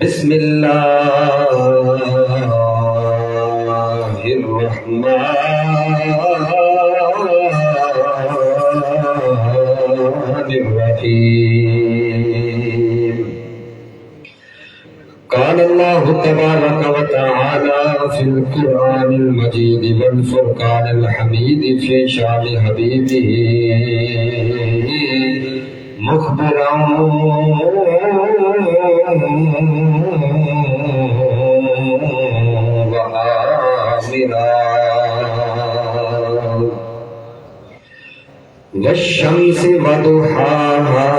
بسم اللہ الرحمن الرحیم. قال اللہ تبارک و تعالی فی القرآن المجید والفرقان الحمید فی شان حبیبہ مخبرا وآمرا والشمس وضحاها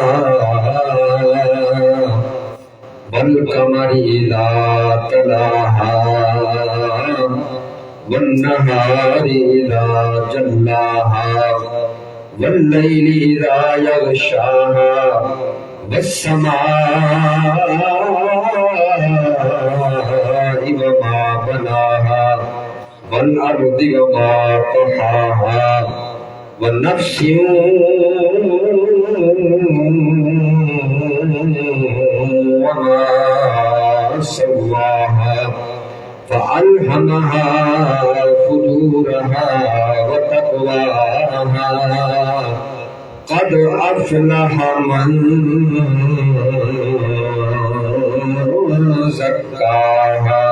والقمر إذا تلاها والنهار إذا جلاها والليل إذا يغشاها والسماء وما بناها والأرض وما طحاها والنفس وما سواها فألهمها فجورها وتقواها قد أفلح من زكاها.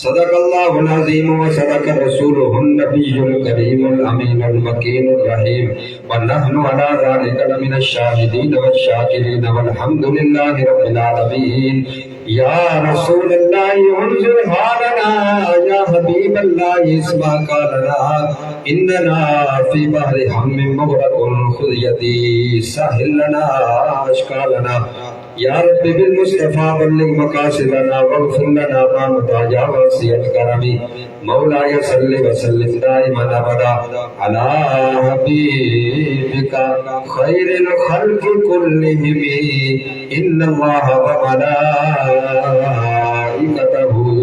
صدق اللہ العظیم وصدق رسولہ النبی الکریم الامین المکین الرحیم ونحن علی ذلک لمن الشاہدین والشاکرین والحمد للہ رب العالمین. یا رسول اللہ انظر حالنا یا حبیب اللہ اسمع قالنا اننا فی بحر ہم مغرق خذ یدی سہل لنا اشکالنا. یا رب بالمصطفیٰ بلغ مقاصدنا واغفر لنا ما مضى يا واسع الكرم. مولاي صل وسلم دائما ابدا على حبيبك خير الخلق كلهم ان الله وملائكته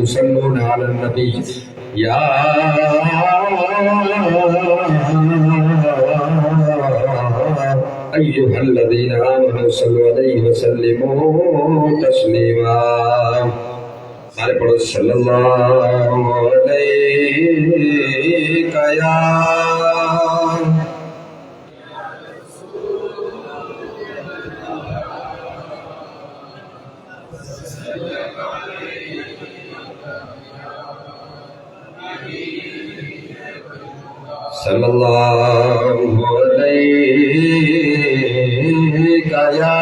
يصلون على النبي يا أيها الذين آمنوا صلوا عليه وسلموا تسليما. سارے پڑھو صلی اللہ علیہ یا صلی اللہ علیہ یا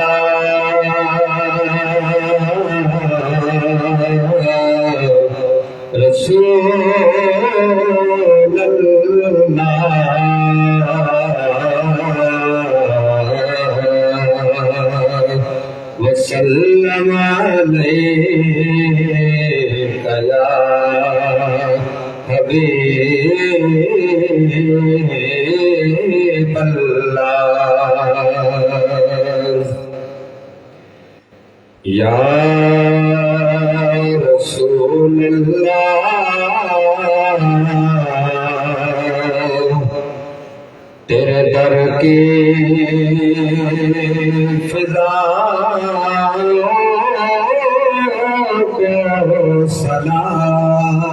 رسول اللہ وسلم علیک یا حبیب اللہ. یا رسول اللہ تیرے در کی فضاؤں کو سلام.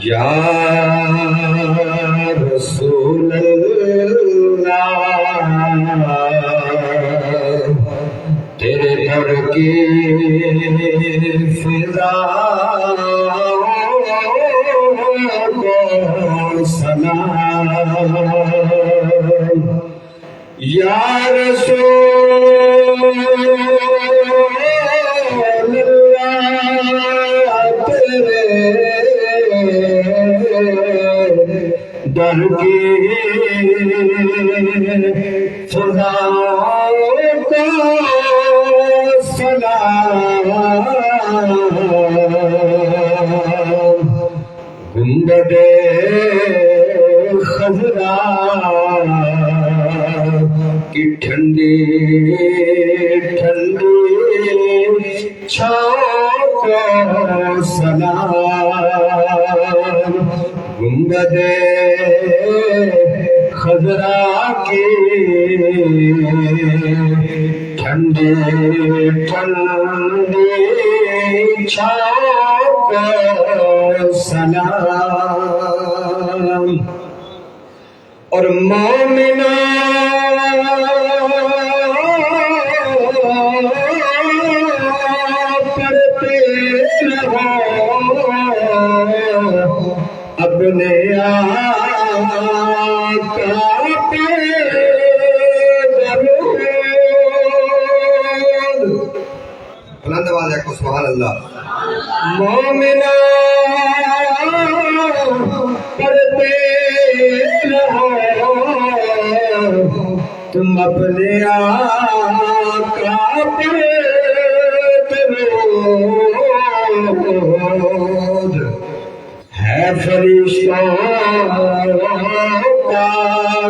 یا رسول اللہ تیرے در کی فضاؤں کو سلام. یا رسول اللہ تیرے در کی فضاؤں کو سلام. گنبد خضرا کی ٹھنڈی ٹھنڈی چھاؤں کو سلام. گنبد خضرا کی ٹھنڈی ٹھنڈی چھاؤں کا سلام اور مومنا پڑھتے رہو اپنے آقا پہ درود. بلند آواز ہے کو سبحان اللہ. مومنا پڑھتے رہو تم اپنے آقا پہ درود. ہے فرشتوں کا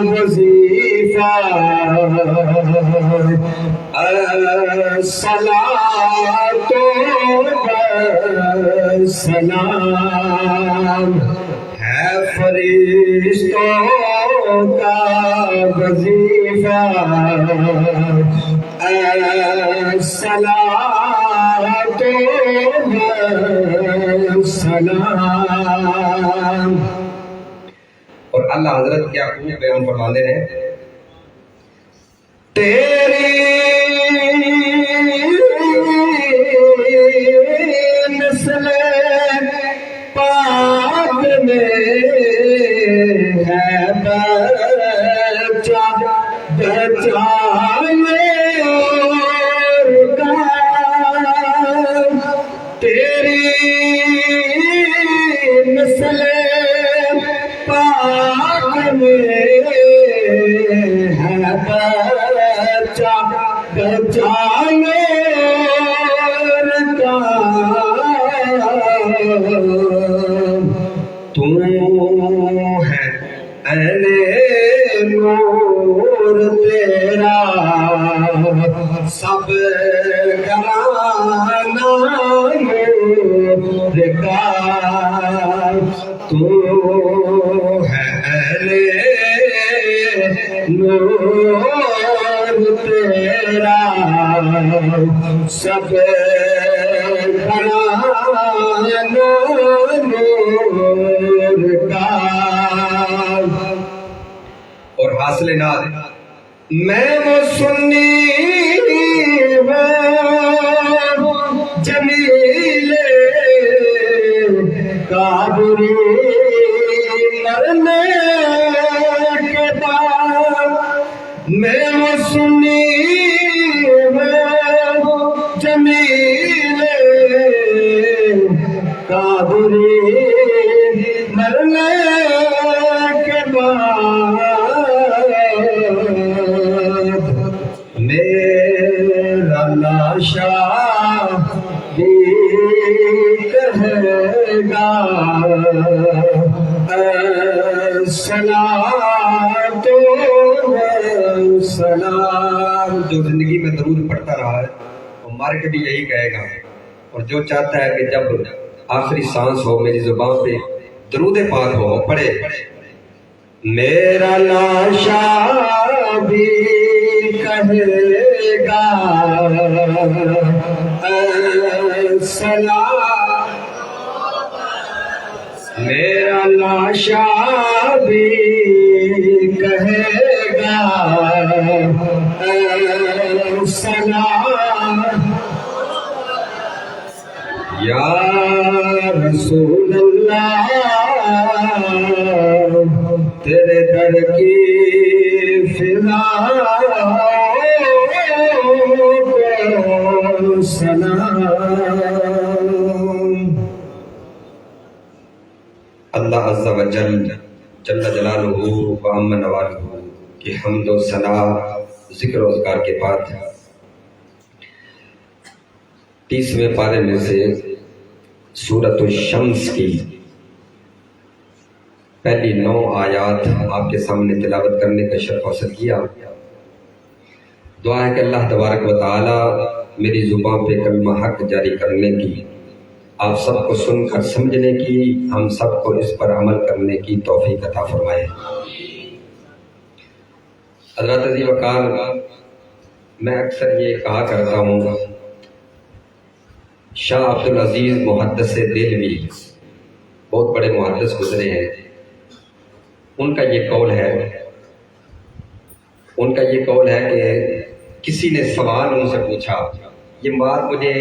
وظیفہ الصلاۃ والسلام. ہے فرشتوں کا وظیفہ الصلاۃ والسلام. اور اللہ حضرت کیا خوب بیان فرماتے ہیں تیری نسل پاک میں ہے بچہ بچانے کا. تیری نسل پاک میں ہے بچہ بچانے کا. تو ہے اہل نور تیرا سب گھرانہ نور کا. تو ہے اہل نور تیرا سب گھرانہ نور کا. اور حاصل ناد میں وہ سنی ہوں جمیل قادری مرنے کے بعد. میں وہ سنی ہوں جمیل قادری مرنے کے بعد. میرا لاشا بھی کہے گا الصلاۃ والسلام. جو زندگی میں درود پڑھتا رہا ہے وہ مر کے بھی یہی کہے گا. اور جو چاہتا ہے کہ جب آخری سانس ہو میری زبان پہ درود پاک ہو پڑھے میرا لاشا بھی کہے گا الصلاۃ. میرا لاشا بھی کہے گا الصلاۃ. یا رسول اللہ تیرے در کی فضا کو سلام. اللہ عز و جل جل جلالہ و عم نوالہ کی حمد و ثنا ذکر و اذکار کے بعد 30ویں پارے میں سے سورۃ الشمس کی پہلی 9 آیات آپ کے سامنے تلاوت کرنے کا شرف حاصل کیا. دعا ہے کہ اللہ تبارک و تعالی میری زبان پہ کلمہ حق جاری کرنے کی، آپ سب کو سن کر سمجھنے کی، ہم سب کو اس پر عمل کرنے کی توفیق عطا فرمائے. حضرات عزیز وقار، میں اکثر یہ کہا کرتا ہوں، شاہ عبد العزیز محدث دہلوی بہت بڑے محدث گزرے ہیں، ان کا یہ قول ہے کہ کسی نے سوال ان سے پوچھا، یہ بات مجھے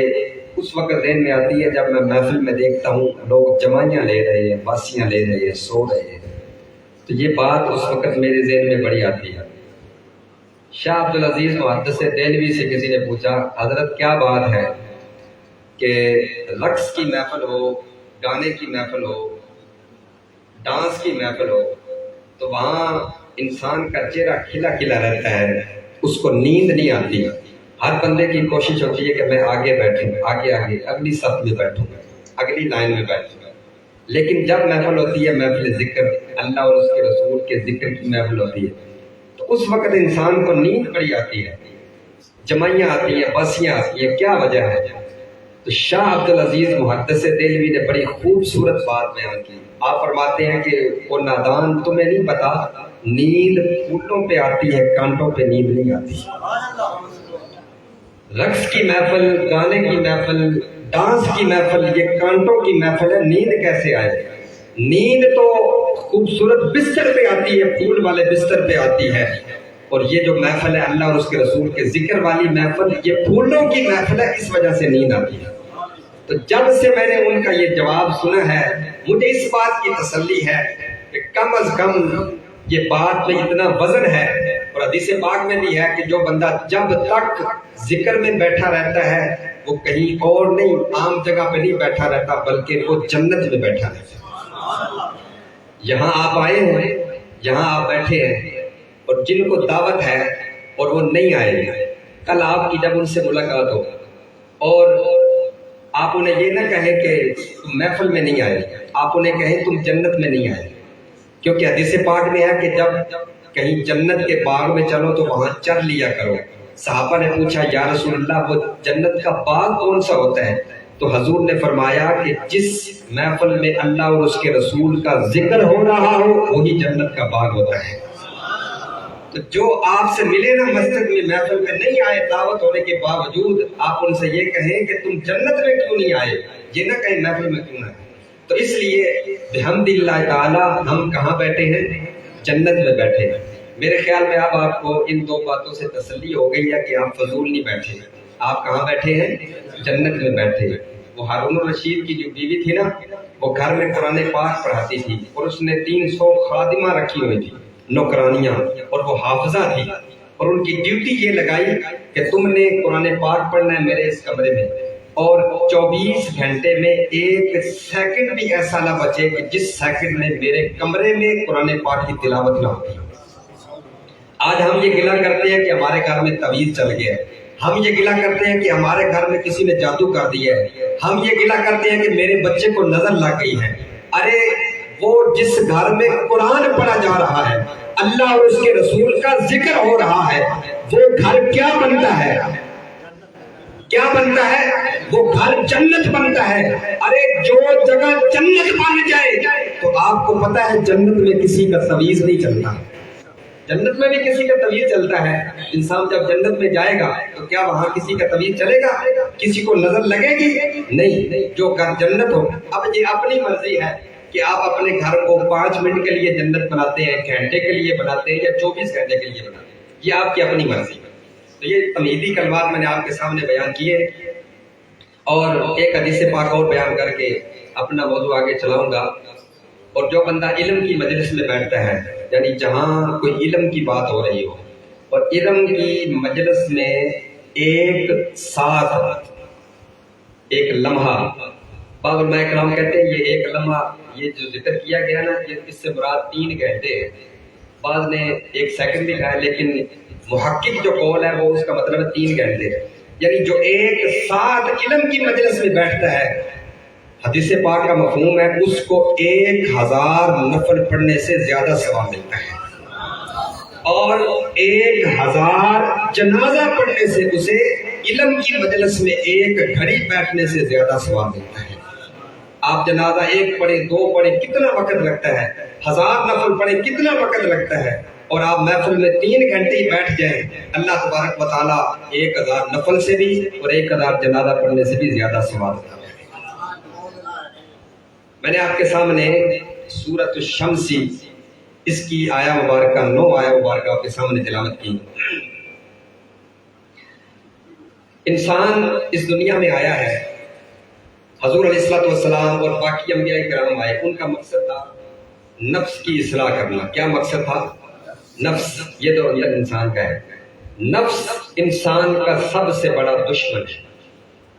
اس وقت ذہن میں آتی ہے جب میں محفل میں دیکھتا ہوں لوگ جمائیاں لے رہے ہیں، باسیاں لے رہے ہیں، سو رہے ہیں، تو یہ بات اس وقت میرے ذہن میں بڑی آتی ہے۔ شاہ عبد العزیز محدث دہلوی سے کسی نے پوچھا، حضرت کیا بات ہے کہ رقص کی محفل ہو، گانے کی محفل ہو، ڈانس کی محفل ہو تو وہاں انسان کا چہرہ کھلا کھلا رہتا ہے، اس کو نیند نہیں آتی، ہر بندے کی کوشش ہوتی ہے کہ میں آگے بیٹھوں، آگے اگلی صف میں بیٹھوں، اگلی لائن میں بیٹھوں، لیکن جب محفل ہوتی ہے، محفل ذکر، اللہ اور اس کے رسول کے ذکر کی محفل ہوتی ہے، تو اس وقت انسان کو نیند بڑی آتی ہے، جمائیاں آتی ہیں، باسیاں آتی ہیں، کیا وجہ ہے؟ تو شاہ عبد العزیز محدث دہلوی نے بڑی خوبصورت بات بیان کی۔ آپ فرماتے ہیں کہ وہ نادان، تمہیں نہیں پتا نیند پھولوں پہ آتی ہے، کانٹوں پہ نیند نہیں آتی۔ رقص کی محفل، گانے کی محفل، ڈانس کی محفل، یہ کانٹوں کی محفل ہے، نیند کیسے آئے؟ نیند تو خوبصورت بستر پہ آتی ہے، پھول والے بستر پہ آتی ہے، اور یہ جو محفل ہے اللہ اور اس کے رسول کے ذکر والی محفل، یہ پھولوں کی محفل ہے، اس وجہ سے نیند آتی ہے۔ تو جب سے میں نے ان کا یہ جواب سنا ہے، مجھے اس بات کی تسلی ہے کہ کم از کم یہ بات میں اتنا وزن ہے، اور حدیث پاک میں بھی ہے کہ جو بندہ جب تک ذکر میں بیٹھا رہتا ہے وہ کہیں اور نہیں، عام جگہ پہ نہیں بیٹھا رہتا، بلکہ وہ جنت میں بیٹھا رہتا ہے۔ یہاں آپ آئے ہیں، یہاں آپ بیٹھے ہیں، اور جن کو دعوت ہے اور وہ نہیں آئے، کل آپ کی جب ان سے ملاقات ہو اور آپ انہیں یہ نہ کہیں کہ تم محفل میں نہیں آئے، آپ انہیں کہیں تم جنت میں نہیں آئے، کیونکہ حدیث پاک میں ہے کہ جب کہیں جنت کے باغ میں چلو تو وہاں چر لیا کرو۔ صحابہ نے پوچھا یا رسول اللہ، وہ جنت کا باغ کون سا ہوتا ہے؟ تو حضور نے فرمایا کہ جس محفل میں اللہ اور اس کے رسول کا ذکر ہو رہا ہو وہی جنت کا باغ ہوتا ہے۔ تو جو آپ سے ملے نا مسجد میں، محفل میں نہیں آئے، دعوت ہونے کے باوجود آپ ان سے یہ کہیں کہ تم جنت میں کیوں نہیں آئے، یہ نہ کہیں محفل میں کیوں نہ آئے۔ تو اس لیے بحمد اللہ تعالی ہم کہاں بیٹھے ہیں؟ جنت میں بیٹھے ہیں۔ میرے خیال میں اب آپ کو ان دو باتوں سے تسلی ہو گئی ہے کہ آپ فضول نہیں بیٹھے ہیں، آپ کہاں بیٹھے ہیں؟ جنت میں بیٹھے ہیں۔ وہ ہارون الرشید کی جو بیوی تھی نا، وہ گھر میں قرآن پاک پڑھاتی تھی، اور اس نے 300 خادمہ رکھی ہوئی تھی، نوکرانیاں، اور وہ حافظہ تھی، اور ان کی ڈیوٹی یہ لگائی کہ تم نے قرآن پاک پڑھنا ہے میرے اس کمرے میں، اور 24 گھنٹے میں 1 سیکنڈ بھی ایسا نہ بچے کہ جس سیکنڈ میں میرے کمرے میں قرآن پاک کی تلاوت نہ ہوتی۔ آج ہم یہ گلہ کرتے ہیں کہ ہمارے گھر میں تعویذ چل گیا ہے، ہم یہ گلہ کرتے ہیں کہ ہمارے گھر میں کسی نے جادو کر دیا ہے، ہم یہ گلہ کرتے ہیں کہ میرے بچے کو نظر لگ گئی ہے۔ ارے وہ جس گھر میں قرآن پڑھا جا رہا ہے، اللہ اور اس کے رسول کا ذکر ہو رہا ہے، وہ گھر کیا بنتا ہے؟ کیا بنتا ہے؟ وہ گھر جنت بنتا ہے۔ ارے جو جگہ جنت بن جائے تو آپ کو پتا ہے جنت میں کسی کا تعویذ نہیں چلتا، جنت میں بھی کسی کا تعویذ چلتا ہے۔ انسان جب جنت میں جائے گا تو کیا وہاں کسی کا تعویذ چلے گا؟ کسی کو نظر لگے گی؟ نہیں۔ جو گھر جنت ہو، اب یہ اپنی مرضی ہے کہ آپ اپنے گھر کو 5 منٹ کے لیے جنت بناتے ہیں، 1 گھنٹے کے لیے بناتے ہیں، یا 24 گھنٹے کے لیے بناتے ہیں، یہ آپ کی اپنی مرضی ہے۔ تو یہ تمہیدی کلمات میں نے آپ کے سامنے بیان کیے، اور ایک حدیث پاک اور بیان کر کے اپنا موضوع آگے چلاؤں گا۔ اور جو بندہ علم کی مجلس میں بیٹھتا ہے، یعنی جہاں کوئی علم کی بات ہو رہی ہو، اور علم کی مجلس میں ایک ساتھ ایک لمحہ، بعض علماء کرام کہتے ہیں یہ ایک لمحہ، یہ جو ذکر کیا گیا نا، یہ اس سے مراد 3 گھنٹے ہے، بعض نے 1 سیکنڈ لکھا ہے، لیکن محقق جو قول ہے وہ اس کا مطلب ہے 3 گھنٹے، یعنی جو ایک ساتھ علم کی مجلس میں بیٹھتا ہے، حدیث پاک کا مفہوم ہے اس کو 1000 نفل پڑھنے سے زیادہ ثواب ملتا ہے، اور 1000 جنازہ پڑھنے سے اسے علم کی مجلس میں 1 گھڑی بیٹھنے سے زیادہ ثواب ملتا ہے۔ آپ جنازہ 1 پڑھیں، 2 پڑھیں، کتنا وقت لگتا ہے؟ 1000 نفل پڑھیں، کتنا وقت لگتا ہے؟ اور آپ محفل میں 3 گھنٹے ہی بیٹھ جائیں، اللہ تبارک و تعالیٰ 1000 نفل سے بھی اور 1000 جنازہ پڑھنے سے بھی زیادہ ثواب دیتا ہے۔ میں نے آپ کے سامنے سورۃ الشمس اس کی آیا مبارکہ 9 آیا مبارکہ آپ کے سامنے تلاوت کی۔ انسان اس دنیا میں آیا ہے، حضور علیہ الصلوۃ والسلام اور باقی انبیاء کرام آئے، ان کا مقصد تھا نفس کی اصلاح کرنا۔ کیا مقصد تھا؟ نفس، یہ تو اندر انسان کا ہے۔ نفس انسان کا سب سے بڑا دشمن ہے،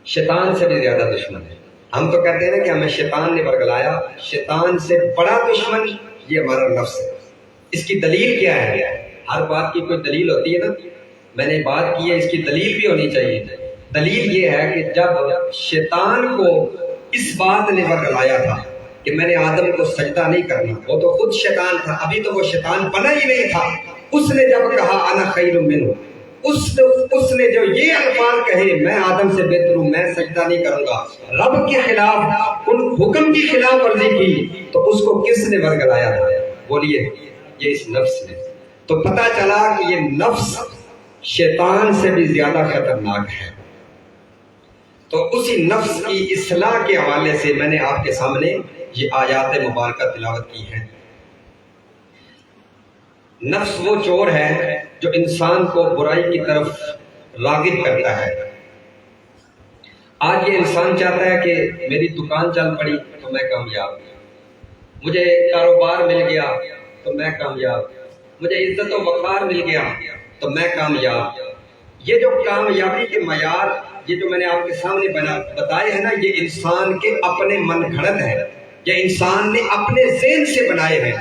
شیطان سے بھی زیادہ دشمن ہے۔ ہم تو کہتے ہیں نا کہ ہمیں شیطان نے ورگلایا، شیطان سے بڑا دشمن یہ ہمارا نفس ہے۔ اس کی دلیل کیا ہے؟ ہر بات کی کوئی دلیل ہوتی ہے نا، میں نے بات کی ہے، اس کی دلیل بھی ہونی چاہیے۔ دلیل یہ ہے کہ جب شیطان کو اس بات نے ورگلایا تھا کہ میں نے آدم کو سجدہ نہیں کرنا، وہ تو خود شیطان تھا، ابھی تو وہ شیطان بنا ہی نہیں تھا۔ اس نے جب کہا انا خیر منہ، اس نے جو یہ الفاظ کہے میں آدم سے بہتر ہوں، میں سجدہ نہیں کروں گا، رب کے خلاف ان حکم کی خلاف ورزی کی، تو اس کو کس نے ورگلایا تھا؟ بولیے، یہ اس نفس نے۔ تو پتہ چلا کہ یہ نفس شیطان سے بھی زیادہ خطرناک ہے۔ تو اسی نفس کی اصلاح کے حوالے سے میں نے آپ کے سامنے یہ آیات مبارکہ تلاوت کی ہے۔ نفس وہ چور ہے جو انسان کو برائی کی طرف راغب کرتا ہے۔ آج یہ انسان چاہتا ہے کہ میری دکان چل پڑی تو میں کامیاب، مجھے کاروبار مل گیا تو میں کامیاب، مجھے عزت و وقار مل گیا تو میں کامیاب۔ یہ جو کامیابی کے معیار، یہ جو میں نے آپ کے سامنے بتائے ہیں نا، یہ انسان کے اپنے من گھڑت ہے، یہ انسان نے اپنے ذہن سے بنائے ہیں۔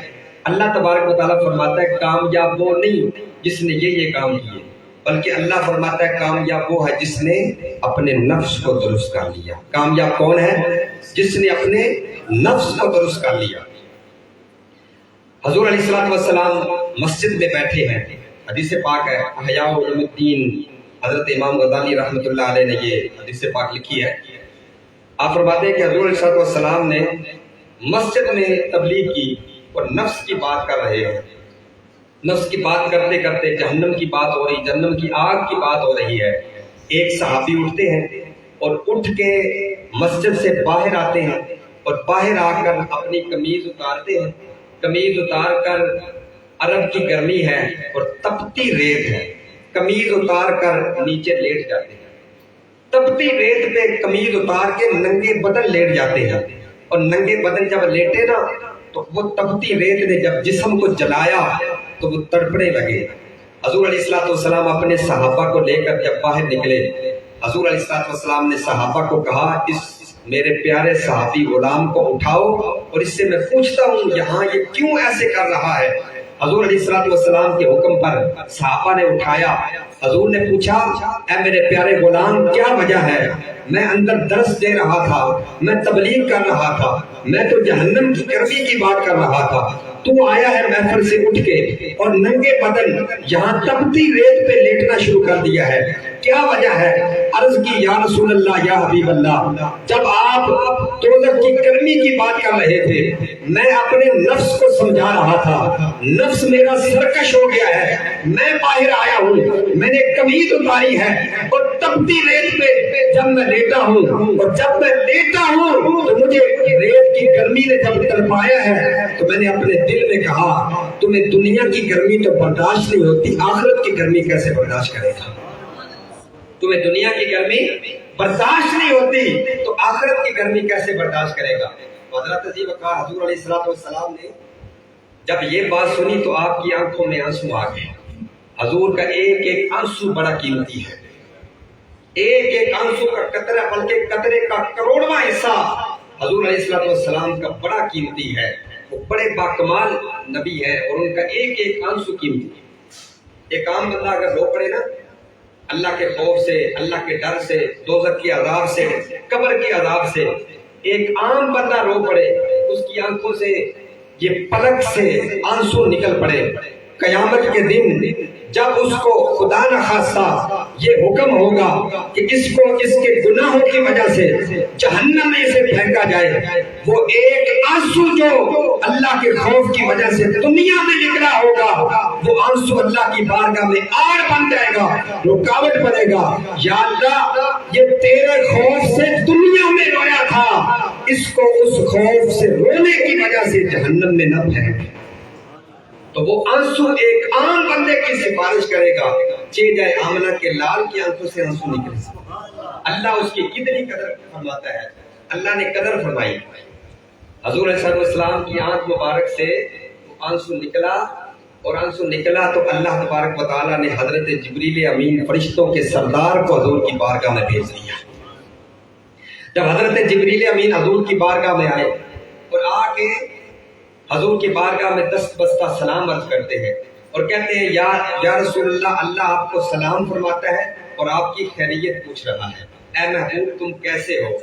اللہ تبارک و تعالیٰ فرماتا ہے کامیاب وہ نہیں جس نے یہ کام کیے، بلکہ اللہ فرماتا ہے کامیاب وہ ہے جس نے اپنے نفس کو درست کر لیا۔ کامیاب کون ہے؟ جس نے اپنے نفس کو درست کر لیا۔ حضور علیہ الصلوۃ والسلام مسجد میں بیٹھے ہیں، حدیث پاک ہے، احیاء علوم الدین حضرت امام غزالی رحمۃ اللہ علیہ نے یہ حدیث پاک لکھی ہے۔ آپ فرماتے ہیں کہ حضور علیہ الصلوۃ والسلام نے مسجد میں تبلیغ کی اور نفس کی بات کر رہے ہیں۔ نفس کی بات کرتے کرتے جہنم کی بات ہو رہی، جہنم کی آگ کی بات ہو رہی ہے۔ ایک صحابی اٹھتے ہیں اور اٹھ کے مسجد سے باہر آتے ہیں اور باہر آ کر اپنی قمیض اتارتے ہیں۔ قمیض اتار کر، عرب کی گرمی ہے اور تپتی ریت ہے، قمیض اتار کر نیچے لیٹ جاتے ہیں۔ تپتی ریت پہ قمیض اتار کے ننگے بدن لیٹ جاتے ہیں، اور ننگے بدن جب لیٹے نا تو وہ تپتی ریت نے جب جسم کو جلایا تو وہ تڑپنے لگے۔ حضور علیہ الصلوۃ والسلام اپنے صحابہ کو لے کر جب باہر نکلے، حضور علیہ الصلوۃ والسلام نے صحابہ کو کہا اس میرے پیارے صحابی غلام کو اٹھاؤ اور اس سے میں پوچھتا ہوں یہاں یہ کیوں ایسے کر رہا ہے۔ حضور علیہ الصلوۃ والسلام کے حکم پر صحابہ نے اٹھایا۔ حضور نے پوچھا اے میرے پیارے غلام کیا وجہ ہے؟ میں اندر درس دے رہا تھا، میں تبلیغ کر رہا تھا، میں تو جہنم کی گرمی کی بات کر رہا تھا، تو آیا ہے محفل سے اٹھ کے اور ننگے بدن یہاں تپتی ریت پہ لیٹنا شروع کر دیا ہے، کیا وجہ ہے؟ عرض کی یا رسول اللہ، یا حبیب اللہ، جب آپ دوزخ کی گرمی کی بات کر رہے تھے میں اپنے نفس کو سمجھا رہا تھا، نفس میرا سرکش ہو گیا ہے، میں باہر آیا ہوں، میں نے قمیض اتاری ہے اور تپتی ریت پہ جب میں لیٹا ہوں، اور جب میں لیٹا ہوں تو مجھے ریت کی گرمی نے جب تڑپایا ہے تو میں نے اپنے دل میں کہا تمہیں دنیا کی گرمی تو برداشت نہیں ہوتی، آخرت کی گرمی کیسے برداشت کرے گا؟ تمہیں دنیا کی گرمی برداشت نہیں ہوتی تو آخرت کی گرمی کیسے برداشت کرے گا؟ حضرت عزیز وقار حضور علیہ الصلوۃ والسلام نے جب یہ بات سنی تو آپ کی آنکھوں میں آنسو آ گئے۔ حضور کا ایک ایک آنسو بڑا قیمتی ہے، ایک ایک آنسو کا قطرہ بلکہ قطرے کا کروڑواں حصہ حضور علیہ الصلوۃ والسلام کا بڑا قیمتی ہے۔ وہ بڑے باکمال نبی ہے اور ان کا ایک ایک آنسو قیمتی ہے۔ ایک عام بندہ اگر رو پڑے نا اللہ کے خوف سے، اللہ کے ڈر سے، دوزخ کے عذاب سے، قبر کے عذاب سے، ایک عام بندہ رو پڑے، اس کی آنکھوں سے یہ پلک سے آنسو نکل پڑے، قیامت کے دن جب اس کو خدا نخواستہ یہ حکم ہوگا کہ اس کو اس کے گناہوں کی وجہ سے جہنم میں اسے پھینکا جائے، وہ ایک آنسو جو اللہ کے خوف کی وجہ سے دنیا میں نکلا ہوگا، وہ آنسو اللہ کی بارگاہ میں آڑ بن جائے گا، رکاوٹ بنے گا۔ یا اللہ، یہ تیرے خوف سے دنیا میں رویا تھا، اس کو اس خوف سے رونے کی وجہ سے جہنم میں نہ پھینک۔ تو وہ آنسو ایک عام بندے کی سفارش کرے گا، چے جائے آمنہ کے لال کی آنکھوں سے آنسو نکلے۔ اللہ اس کی کتنی قدر فرماتا ہے، اللہ نے قدر فرمائی۔ حضور علیہ السلام کی آنکھ مبارک سے آنسو نکلا، اور آنسو نکلا تو اللہ تبارک و تعالیٰ نے حضرت جبریل امین فرشتوں کے سردار کو حضور کی بارگاہ میں بھیج دیا۔ جب حضرت جبریل امین حضور کی بارگاہ میں آئے اور آ کے حضور کی بارگاہ میں دست بستہ سلام عرض کرتے ہیں اور کہتے ہیں یا رسول اللہ، اللہ آپ کو سلام فرماتا ہے اور آپ کی خیریت پوچھ رہا ہے۔ اے محبوب، تم کیسے ہو؟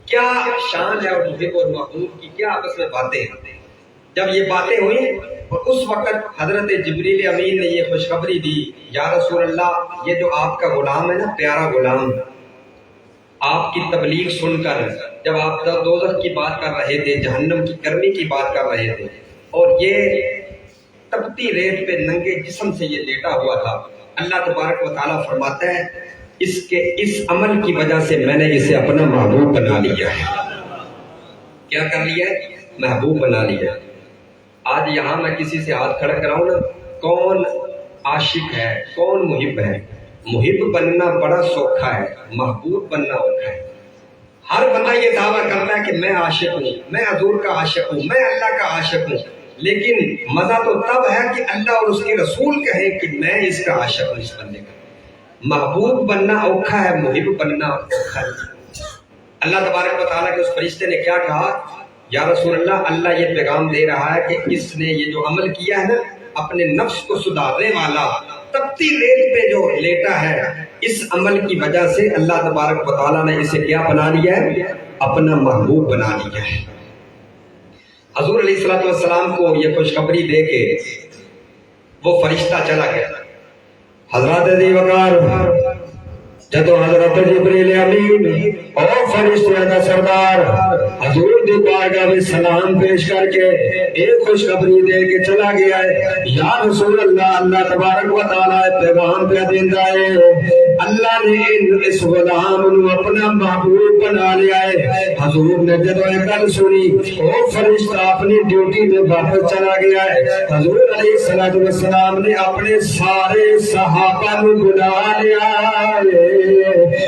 کیا شان ہے اور محب اور محبوب کی کیا آپس میں باتیں ہیں۔ جب یہ باتیں ہوئی اور اس وقت حضرت جبریل امین نے یہ خوشخبری دی، یا رسول اللہ، یہ جو آپ کا غلام ہے نا، پیارا غلام، آپ کی تبلیغ سن کر جب آپ دوزخ کی بات کر رہے تھے، جہنم کی گرمی کی بات کر رہے تھے، اور یہ تپتی ریت پہ ننگے جسم سے یہ لیٹا ہوا تھا، اللہ تبارک و تعالیٰ فرماتا ہے اس عمل کی وجہ سے میں نے اسے اپنا محبوب بنا لیا ہے۔ کیا کر لیا ہے؟ محبوب بنا لیا۔ آج یہاں میں کسی سے ہاتھ کھڑا کراؤں نا، کون عاشق ہے، کون محب ہے؟ محب بننا بڑا سوکھا ہے، محبوب بننا اوکھا ہے۔ ہر بندہ یہ دعویٰ کرتا ہے کہ میں عاشق ہوں، میں حضور کا عاشق ہوں، میں اللہ کا عاشق ہوں، لیکن مزہ تو تب ہے کہ اللہ اور اس کے رسول کہیں کہ میں اس کا عاشق ہوں، اس بندے کا۔ محبوب بننا اوکھا ہے، محب بننا اوکھا ہے۔ اللہ تبارک و تعالیٰ کے اس فرشتے نے کیا کہا؟ یا رسول اللہ، اللہ یہ پیغام دے رہا ہے کہ اس نے یہ جو عمل کیا ہے نا، اپنے نفس کو سدھارنے والا، تپتی ریت پہ جو لیٹا ہے، اس عمل کی وجہ سے اللہ تبارک و تعالیٰ نے اسے کیا بنا لیا ہے؟ اپنا محبوب بنا لیا ہے۔ حضور علیہ السلام کو یہ خوشخبری دے کے وہ فرشتہ چلا گیا۔ حضرت دی وقار جدو حضرت جبریل امین اور فرشتوں کا سردار حضور دی بارگاہ میں سلام پیش کر کے ایک خوشخبری دے کے چلا گیا ہے، یا رسول اللہ، اللہ تبارک و تعالیٰ پیغام پہ دینا ہے، اللہ نے اس غلام کو اپنا محبوب بنا لیا ہے۔ حضور نے جدو یہ گل سنی، وہ فرشتہ اپنی ڈیوٹی میں واپس چلا گیا ہے۔ حضور علیہ السلام نے اپنے سارے صحابہ کو بلا لیا ہے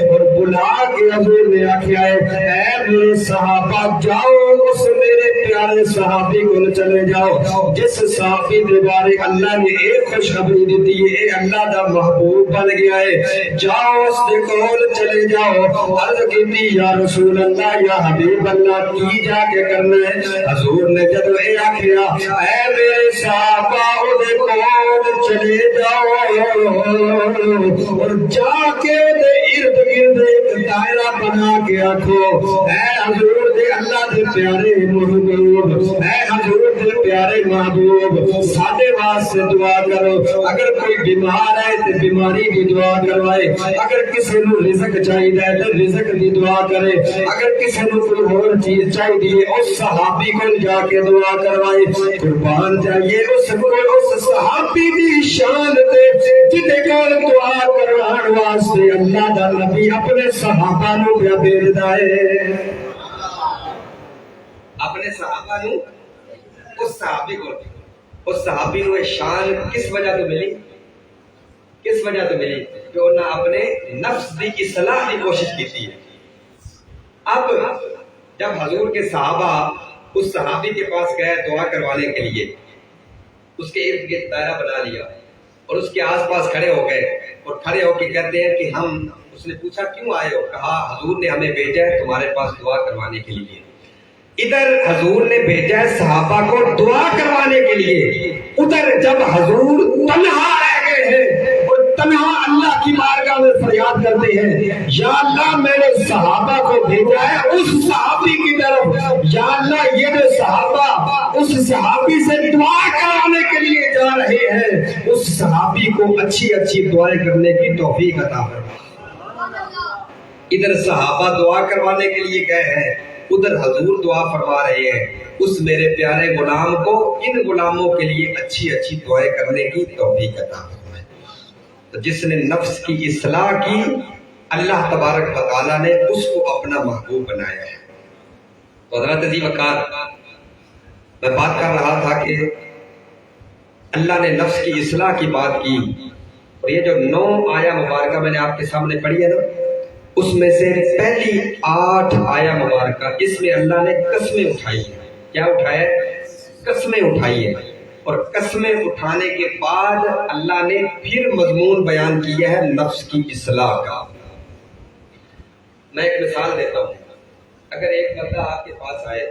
اور بلا کے حضور نے آخیا ہے، اے میرے صحابہ، جاؤ اس میرے پیارے صحابی کو چلے جاؤ جس صحابی کے بارے اللہ نے ایک خوشخبری دیتی ہے، اے اللہ دا محبوب بن گیا ہے، جاؤ اس دے کول چلے جاؤ۔ عرض کیتی، یا رسول اللہ، یا حبیب اللہ، کی جا کے کرنا ہے؟ حضور نے جب اے آخیا، اے میرے صحابہ، او دے کول چلے جاؤ اور جا کے ارد گرد ایک دائرہ بنا کے آخو، اے حضور دے اللہ دے پیارے محبوب، اے حضور دے پیارے محبوب، ساڈے واسطے دعا کرو۔ اگر کوئی بیمار ہے تو بیماری کی دعا کروائے، اگر کسی نو رزق چاہیے تو رزق کی دعا کرے، اگر کسی نو کوئی اور چیز چاہیے اس صحابی کو جا کے دعا کروائے۔ قربان جائیے اس صحابی دی شان تے جدے کول دعا کروان واسطے اللہ دا نبی اپنے صحابہ نو پیا بھیجدا ہے، اپنے صحابہ نو، اس صحابی کو، اس صحابی نو شان کس وجہ تو ملی؟ کس وجہ تو ملی؟ کہ انہاں اپنے نفس دی اصلاح کی کوشش کی تھی۔ اب جب حضور کے صحابہ اس صحابی کے پاس گئے دعا کروانے کے لیے، اس کے ارد گرد دائرہ بنا لیا اور اس کے آس پاس کھڑے ہو گئے اور کھڑے ہو کے کہتے ہیں کہ ہم، اس نے پوچھا کیوں آئے ہو؟ کہا حضور نے ہمیں بھیجا ہے تمہارے پاس دعا کروانے کے لیے۔ ادھر حضور نے بھیجا ہے صحابہ کو دعا کروانے کے لیے، ادھر جب حضور تنہا رہ گئے ہیں اور تنہا اللہ کی بارگاہ میں فریاد بات کرتے ہیں یا اللہ میں نے صحابہ کو بھیجا ہے اس صحابی کی طرف، یا اللہ یہ جو صحابہ اس صحابی سے دعا کرانے کے لیے جا رہے ہیں اس صحابی کو اچھی اچھی دعائیں کرنے کی توفیق عطا فرما۔ ادھر صحابہ دعا کروانے کے لیے گئے ہیں، ادھر حضور دعا فرما رہے ہیں اس میرے پیارے غلام کو ان غلاموں کے لیے اچھی اچھی دعائیں کرنے کی توفیق عطا فرمائے۔ تو جس نے نفس کی اصلاح کی اللہ تبارک و تعالیٰ نے اس کو اپنا محبوب بنایا ہے۔ تو حضرت عزیز وقار میں بات کر رہا تھا کہ اللہ نے نفس کی اصلاح کی بات کی، اور یہ جو 9 آیہ مبارکہ میں نے آپ کے سامنے پڑھی ہے نا، اس میں سے پہلی 8 آیہ مبارکہ اس میں اللہ نے قسمیں اٹھائی ہیں۔ کیا اٹھایا ہے؟ قسمیں اٹھائی ہے، اور قسمیں اٹھانے کے بعد اللہ نے پھر مضمون بیان کیا ہے نفس کی اصلاح کا۔ میں ایک مثال دیتا ہوں، اگر ایک بندہ آپ کے پاس آئے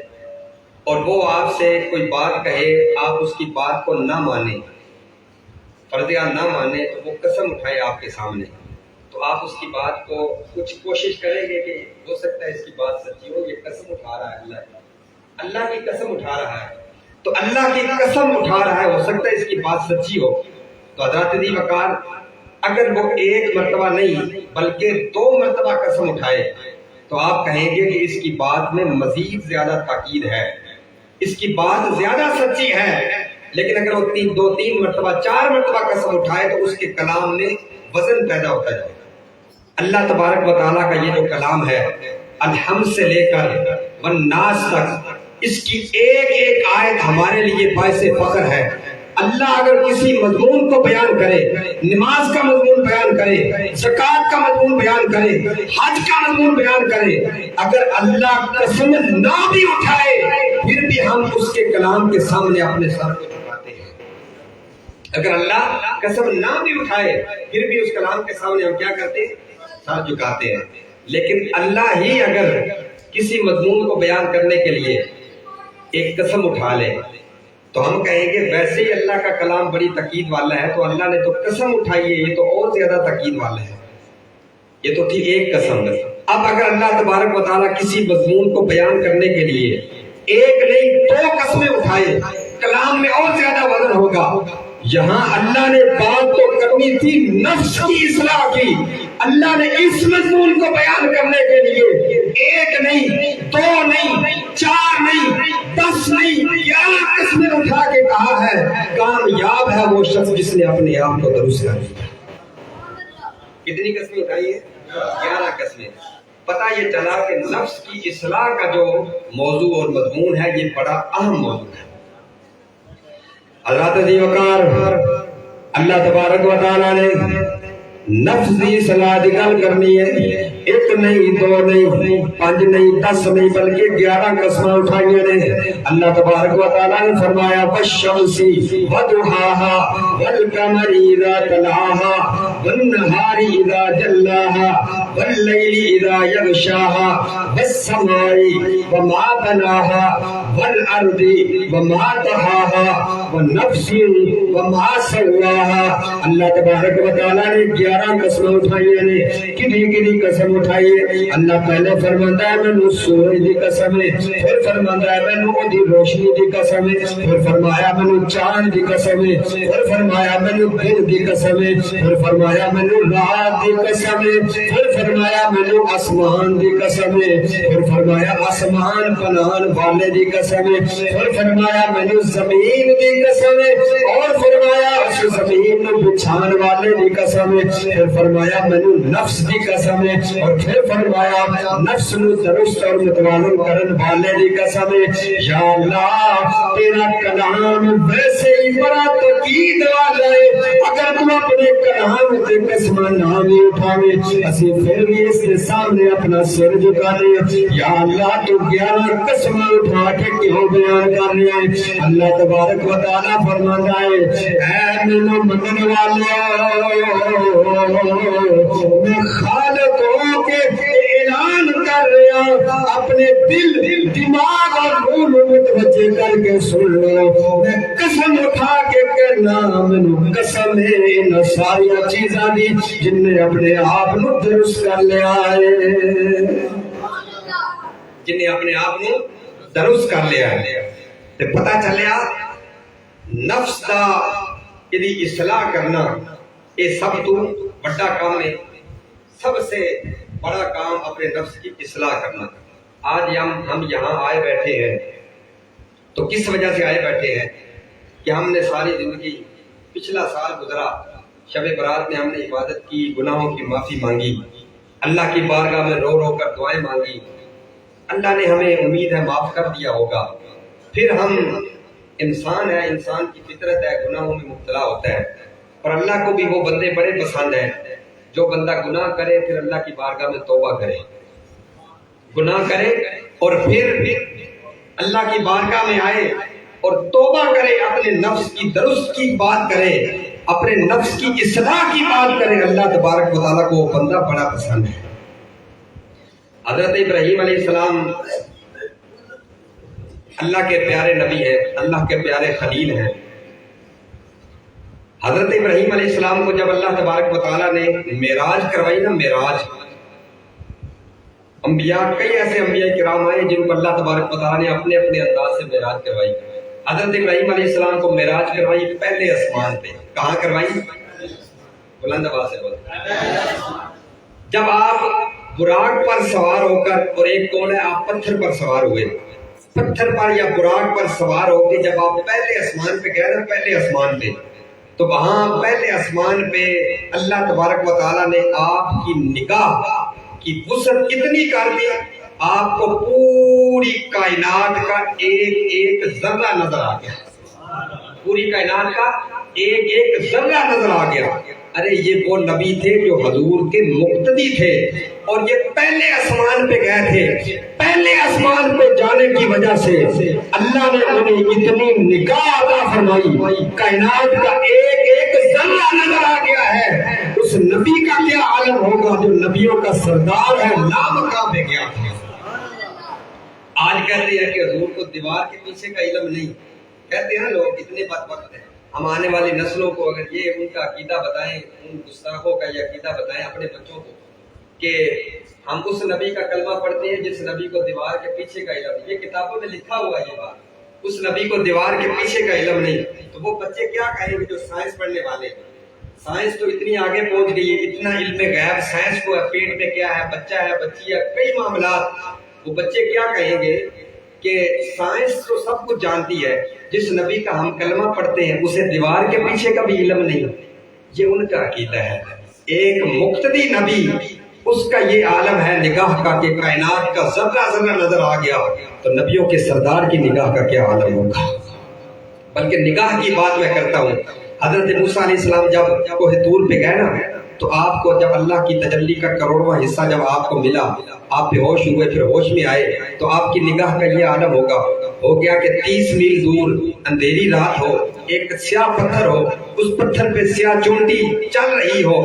اور وہ آپ سے کوئی بات کہے، آپ اس کی بات کو نہ مانیں، فرضیہ نہ مانیں، تو وہ قسم اٹھائے آپ کے سامنے، تو آپ اس کی بات کو کچھ کوشش کریں گے کہ ہو سکتا ہے اس کی بات سچی ہو، یہ قسم اٹھا رہا ہے اللہ کی قسم اٹھا رہا ہے، تو اللہ کی قسم اٹھا رہا ہے، ہو سکتا ہے اس کی بات سچی ہو۔ تو حضرت عزیز وقار اگر وہ 1 مرتبہ نہیں بلکہ 2 مرتبہ قسم اٹھائے تو آپ کہیں گے کہ اس کی بات میں مزید زیادہ تاکید ہے، اس کی بات زیادہ سچی ہے۔ لیکن اگر وہ 2-3 مرتبہ 4 مرتبہ قسم اٹھائے تو اس کے کلام میں وزن پیدا ہوتا جائے۔ اللہ تبارک و تعالیٰ کا یہ جو کلام ہے الحمد سے لے کر والناس تک، اس کی ایک ایک آیت ہمارے لیے باعث فخر ہے۔ اللہ اگر کسی مضمون کو بیان کرے، نماز کا مضمون بیان کرے، زکوٰۃ کا مضمون بیان کرے، حج کا مضمون بیان کرے، اگر اللہ قسم نہ بھی اٹھائے پھر بھی ہم اس کے کلام کے سامنے اپنے سر کو جھکاتے ہیں۔ اگر اللہ قسم نہ بھی اٹھائے پھر بھی اس کلام کے سامنے ہم کیا کرتے ہیں؟ سر جھکاتے ہیں۔ لیکن اللہ ہی اگر کسی مضمون کو بیان کرنے کے لیے ایک قسم اٹھا لے تو ہم کہیں گے ویسے ہی اللہ کا کلام بڑی تاکید والا ہے، تو اللہ نے تو قسم اٹھائی ہے، یہ تو اور زیادہ تاکید والا ہے، یہ تو تھی ایک قسم۔ اب اگر اللہ تبارک و تعالیٰ کسی مضمون کو بیان کرنے کے لیے 1 نہیں 2 قسمیں اٹھائے، کلام میں اور زیادہ وزن ہوگا۔ یہاں اللہ نے بات تو کرنی تھی نفس کی اصلاح کی، اللہ نے اس مضمون کو بیان کرنے کے لیے 1 نہیں 2 نہیں 4 نہیں 10 نہیں 11 قسمیں اٹھا کے کہا ہے کامیاب ہے وہ شخص جس نے اپنے آپ کو درست کر لیا۔ کتنی قسمیں اٹھائی ہیں؟ 11 قسمیں۔ پتہ یہ چلا کہ نفس کی اصلاح کا جو موضوع اور مضمون ہے یہ بڑا اہم موضوع ہے۔ حضرت عزیز وقار اللہ تبارک و تعالیٰ نے نفس کی اصلاح کی گل کرنی ہے، 1 نہیں 2 نہیں 5 نہیں 10 نہیں بلکہ 11 قسمیں اٹھائی نے۔ اللہ تبارک و تعالیٰ نے فرمایا والشمس وضحاها والقمر اذا تلاها والنهار اذا جلاها والليل اذا يغشاها والسماء وما بناها والارض وما طحاها والنفس وما سواها۔ اللہ تبارک و تعالیٰ نے 11 قسمیں اٹھائی نے۔ کدی قسم اٹھائی ہے؟ اللہ پہلے فرماتا ہے میں سورج دی قسم ہے، پھر فرماتا ہے میں دی روشنی دی قسم ہے، پھر فرمایا میں چاند دی قسم ہے، پھر فرمایا میں دن دی قسم ہے، پھر فرمایا میں رات دی قسم ہے، پھر فرمایا میں آسمان دی قسم ہے، پھر فرمایا آسمان بنان والے دی قسم ہے، پھر فرمایا میں زمین دی قسم ہے، اور فرمایا اس زمین کو بچھان والے دی قسم ہے، پھر فرمایا میں نفس دی قسم ہے، اور پھر فرمایا نفس نو درست اور متوازن کرن والے دی قسم ہے۔ یا اللہ تیرا کلام ویسے ہی بڑا تاکید والا ہے، اگر تم اپنے کلام تے قسم نہ بھی اٹھاوے اسی پھر بھی اس کے سامنے اپنا سر جھکا لیں۔ یا اللہ تو 11 قسم اٹھا کے کیوں بیان کر رہے ہیں؟ اللہ تبارک و تعالیٰ فرماتا ہے اے میرے منن والو میں خالق ہوں کے اعلان کر رہا اپنے دل دماغ اور قلب متوجہ کر کے سن لو، میں قسم اٹھا کے کہنا، مینوں قسم ہے ان ساری چیزاں دی جن نے اپنے آپ نو درست کر لیا ہے، جن نے اپنے آپ نو درست کر لیا ہے۔ تے پتہ چلیا نفس دا یعنی اصلاح کرنا یہ سب تو بڑا کام ہے، سب سے بڑا کام اپنے نفس کی اصلاح کرنا۔ آج ہم یہاں آئے بیٹھے ہیں تو کس وجہ سے آئے بیٹھے ہیں کہ ہم نے ساری زندگی، پچھلا سال گزرا، شب برات میں ہم نے عبادت کی، گناہوں کی معافی مانگی، اللہ کی بارگاہ میں رو رو کر دعائیں مانگی، اللہ نے ہمیں امید ہے معاف کر دیا ہوگا۔ پھر ہم انسان ہے، انسان کی فطرت ہے، گناہوں میں مبتلا ہوتا ہے، اور اللہ کو بھی وہ بندے بڑے پسند ہیں جو بندہ گناہ کرے پھر اللہ کی بارگاہ میں توبہ کرے، گناہ کرے اور پھر اللہ کی بارگاہ میں آئے اور توبہ کرے، اپنے نفس کی درست کی بات کرے، اپنے نفس کی اصلاح کی بات کرے۔ اللہ تبارک و تعالیٰ کو وہ بندہ بڑا پسند ہے۔ حضرت ابراہیم علیہ السلام اللہ کے پیارے نبی ہیں، اللہ کے پیارے خلیل ہیں۔ حضرت ابراہیم علیہ السلام کو جب اللہ تبارک و تعالیٰ نے معراج کروائی نا، معراج، انبیاء، کئی ایسے انبیاء کرام آئے جن کو اللہ تبارک و تعالیٰ نے اپنے اپنے انداز سے معراج کروائی۔ حضرت ابراہیم علیہ السلام کو معراج کروائی پہلے آسمان پہ۔ کہاں کروائی؟ بلند آواز سے بولو۔ جب آپ براق پر سوار ہو کر، اور ایک کون ہے، آپ پتھر پر سوار ہوئے، پتھر پر یا براق پر سوار ہو کے جب آپ پہلے آسمان پہ گئے نا، پہلے آسمان پہ، تو وہاں پہلے آسمان پہ اللہ تبارک و تعالیٰ نے آپ کی نگاہ کی وسعت اتنی کر دی، آپ کو پوری کائنات کا ایک ایک ذرہ نظر آ گیا، پوری کائنات کا ایک ایک ذرہ نظر آ گیا۔ ارے یہ وہ نبی تھے جو حضور کے مقتدی تھے، اور یہ پہلے آسمان پہ گئے تھے۔ پہلے آسمان پہ جانے کی وجہ سے اللہ نے انہیں اتنی نگاہ عطا فرمائی، کائنات کا ایک ایک ذرہ نظر آ گیا ہے۔ اس نبی کا کیا عالم ہوگا جو نبیوں کا سردار ہے، لامکاں پہ گیا تھا۔ آج کہتے ہیں کہ حضور کو دیوار کے پیچھے کا علم نہیں، کہتے ہیں لوگ اتنے بدبخت ہیں۔ ہم آنے والی نسلوں کو اگر یہ ان کا عقیدہ بتائیں، ان گستاخوں کا یہ عقیدہ بتائیں اپنے بچوں کو کہ ہم اس نبی کا کلمہ پڑھتے ہیں جس نبی کو دیوار کے پیچھے کا علم نہیں، یہ کتابوں میں لکھا ہوا یہ بات، اس نبی کو دیوار کے پیچھے کا علم نہیں، تو وہ بچے کیا کہیں گے جو سائنس پڑھنے والے ہیں؟ سائنس تو اتنی آگے پہنچ گئی ہے، اتنا علم غیب سائنس کو ہے، پیٹ میں کیا ہے، بچہ ہے، بچی ہے، کئی معاملات، وہ بچے کیا کہیں گے کہ سائنس تو سب کچھ جانتی ہے، جس نبی کا ہم کلمہ پڑھتے ہیں اسے دیوار کے پیچھے کا بھی علم نہیں۔ یہ ان کا عقیدہ ہے۔ ایک مقتدی نبی، اس کا یہ عالم ہے نگاہ کا کہ کائنات کا ذرہ ذرہ نظر آ گیا، تو نبیوں کے سردار کی نگاہ کا کیا عالم ہوگا۔ بلکہ نگاہ کی بات میں کرتا ہوں، حضرت موسیٰ علیہ السلام جب کوہ طور پہ گئے نا، تو آپ کو جب اللہ کی تجلی کا کروڑواں حصہ جب آپ کو ملا، آپ بے ہوش ہوئے، پھر ہوش میں آئے، تو آپ کی نگاہ کا یہ عالم ہوگا، ہو گیا کہ 30 میل دور اندھیری رات ہو، ایک سیاہ پتھر ہو، اس پتھر پہ سیاہ چونٹی چل رہی ہو،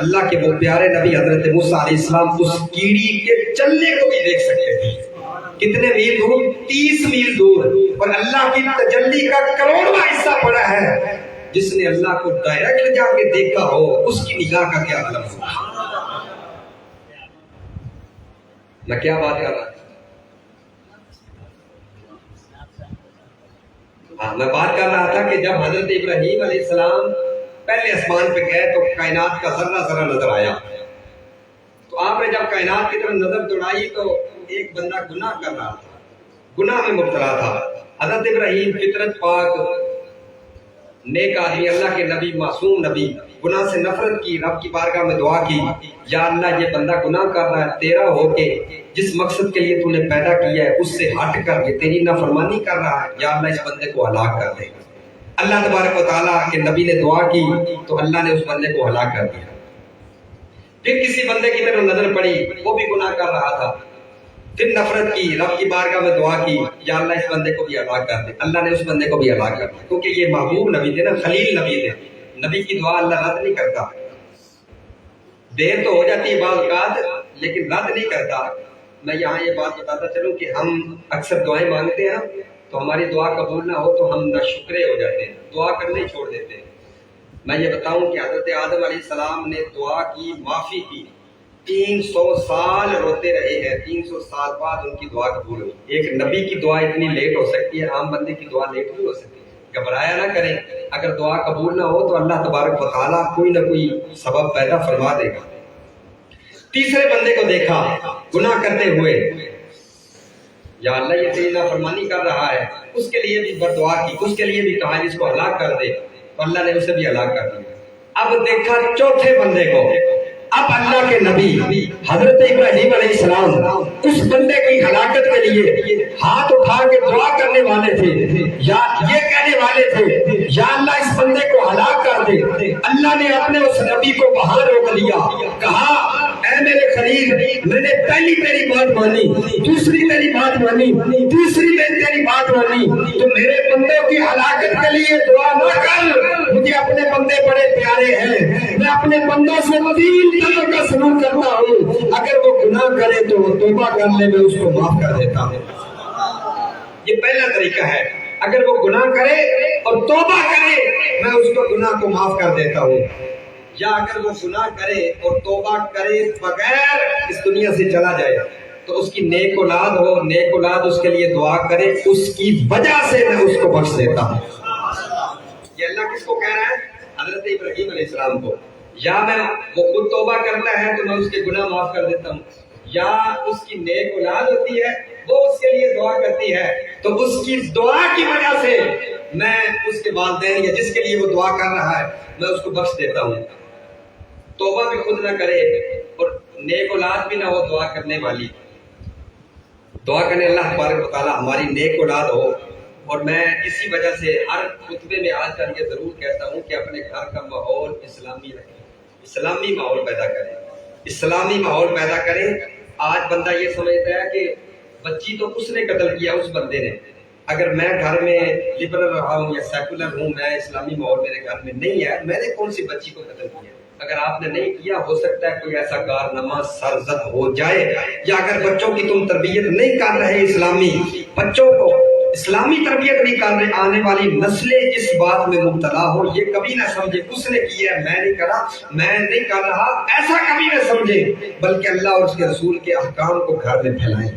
اللہ کے وہ پیارے نبی حضرت موسیٰ علیہ السلام اس کیڑی کے چلنے کو بھی دیکھ سکتے تھے۔ کتنے میل دور؟ 30 میل دور، اور اللہ کی تجلی کا کروڑواں حصہ پڑا ہے۔ جس نے اللہ کو ڈائریکٹ جا کے دیکھا ہو، اس کی نگاہ کا کیا عالم ہوگا۔ میں کیا بات کر رہا تھا؟ میں بات کر رہا تھا کہ جب حضرت ابراہیم علیہ السلام پہلے آسمان پہ گئے تو کائنات کا ذرہ ذرہ نظر آیا، تو آپ نے جب کائنات کی طرف نظر دوڑائی تو ایک بندہ گناہ کر رہا تھا، گناہ میں مبتلا تھا۔ حضرت ابراہیم فطرت پاک، نیک آدمی، اللہ کے نبی، معصوم نبی، گناہ سے نفرت کی، رب کی بارگاہ میں دعا کی، یا اللہ یہ بندہ گناہ کر رہا ہے، تیرا ہو کے جس مقصد کے لیے تو نے پیدا کیا ہے اس سے ہٹ کر کے تیری نافرمانی کر رہا ہے، یا اللہ اس بندے کو ہلاک کر دے۔ اللہ تبارک و تعالیٰ کے نبی نے دعا کی تو اللہ نے اس بندے کو ہلاک کر دیا۔ پھر کسی بندے کی طرف نظر پڑی، وہ بھی گناہ کر رہا تھا، پھر نفرت کی، رب کی بارگاہ میں دعا کی، یا اللہ اس بندے کو بھی ہلاک کر دے۔ اللہ نے اس بندے کو بھی ہلاک کر دیا، کیونکہ یہ محبوب نبی تھے نا، خلیل نبی تھے۔ نبی کی دعا اللہ رد نہیں کرتا، دیر تو ہو جاتی ہے بعض اوقات لیکن رد نہیں کرتا۔ میں یہاں یہ بات بتاتا چلوں کہ ہم اکثر دعائیں مانگتے ہیں تو ہماری دعا قبول نہ ہو تو ہم ناشکرے ہو جاتے ہیں، دعا کرنے ہی چھوڑ دیتے ہیں۔ میں یہ بتاؤں کہ حضرت آدم علیہ السلام نے دعا کی، معافی کی، 300 سال روتے رہے ہیں، 300 سال بعد ان کی دعا قبول ہوئی۔ ایک نبی کی دعا اتنی لیٹ ہو سکتی ہے، عام بندے کی دعا لیٹ نہیں ہو سکتی۔ گھبرایا نہ کریں، اگر دعا قبول نہ ہو تو اللہ تبارک و تعالیٰ کوئی نہ کوئی سبب پیدا فرما دے گا۔ تیسرے بندے کو دیکھا گناہ کرتے ہوئے، یا اللہ یہ تیری نافرمانی کر رہا ہے، اس کے لیے بھی بددعا کی، اس کے لیے بھی کہا اس کو ہلاک کر دے، تو اللہ نے اسے بھی ہلاک کر دیا۔ اب دیکھا چوتھے بندے کو، اب اللہ کے نبی حضرت ابراہیم علیہ السلام اس بندے کی ہلاکت کے لیے ہاتھ اٹھا کے دعا کرنے والے تھے، یا یہ کہنے والے تھے یا اللہ اس بندے کو ہلاک کر دے۔ اللہ نے اپنے اس نبی کو وہاں روک لیا، کہا اے میرے خلیل، میں نے پہلی تیری بات مانی، دوسری تیری بات مانی، تیسری میں تیری بات مانی، تو میرے بندوں کی ہلاکت کے لیے دعا نہ کر، مجھے اپنے بندے بڑے پیارے ہیں، میں اپنے بندوں سے 3 طرح کا سلوک کرتا ہوں، اگر وہ گناہ کرے تو توبہ کرنے میں اس کو معاف کر دیتا ہوں۔ یہ پہلا طریقہ ہے، اگر وہ گناہ کرے اور توبہ کرے میں اس کو گناہ کو معاف کر دیتا ہوں، یا اگر وہ گناہ کرے اور توبہ کرے بغیر اس دنیا سے چلا جائے تو اس کی نیک اولاد ہو، نیک اولاد اس کے لیے دعا کرے، اس کی وجہ سے میں اس کو بخش دیتا ہوں۔ یہ اللہ کس کو کہہ رہا ہے؟ حضرت ابراہیم علیہ السلام کو۔ یا میں وہ خود توبہ کرتا ہے تو میں اس کے گناہ معاف کر دیتا ہوں، یا اس کی نیک اولاد ہوتی ہے وہ اس کے لیے دعا کرتی ہے تو اس کی دعا کی وجہ سے میں اس کے والدین یا جس کے لیے وہ دعا کر رہا ہے میں اس کو بخش دیتا ہوں۔ توبہ بھی خود نہ کرے اور نیک اولاد بھی نہ ہو دعا کرنے والی، دعا کرنے اللہ تبارک و تعالیٰ ہماری نیک اولاد ہو۔ اور میں اسی وجہ سے ہر خطبے میں آج کل یہ ضرور کہتا ہوں کہ اپنے گھر کا ماحول اسلامی رکھیں، اسلامی ماحول پیدا کریں، اسلامی ماحول پیدا کریں۔ آج بندہ یہ سمجھتا ہے کہ بچی تو اس نے قتل کیا، اس بندے نے، اگر میں گھر میں لبرل رہا ہوں یا سیکولر ہوں، میں اسلامی ماحول میرے گھر میں نہیں ہے، میں نے کون سی بچی کو قتل کیا؟ اگر آپ نے نہیں کیا ہو سکتا ہے کوئی ایسا کارنامہ سرزد ہو جائے، یا اگر بچوں کی تم تربیت نہیں کر رہے اسلامی، بچوں کو اسلامی تربیت نہیں کر رہے، آنے والی نسلیں اس بات میں مبتلا ہو، یہ کبھی نہ سمجھے اس نے کیا ہے میں نہیں کرا، میں نہیں کر رہا، ایسا کبھی نہ سمجھے، بلکہ اللہ اور اس کے رسول کے احکام کو گھر میں پھیلائیں۔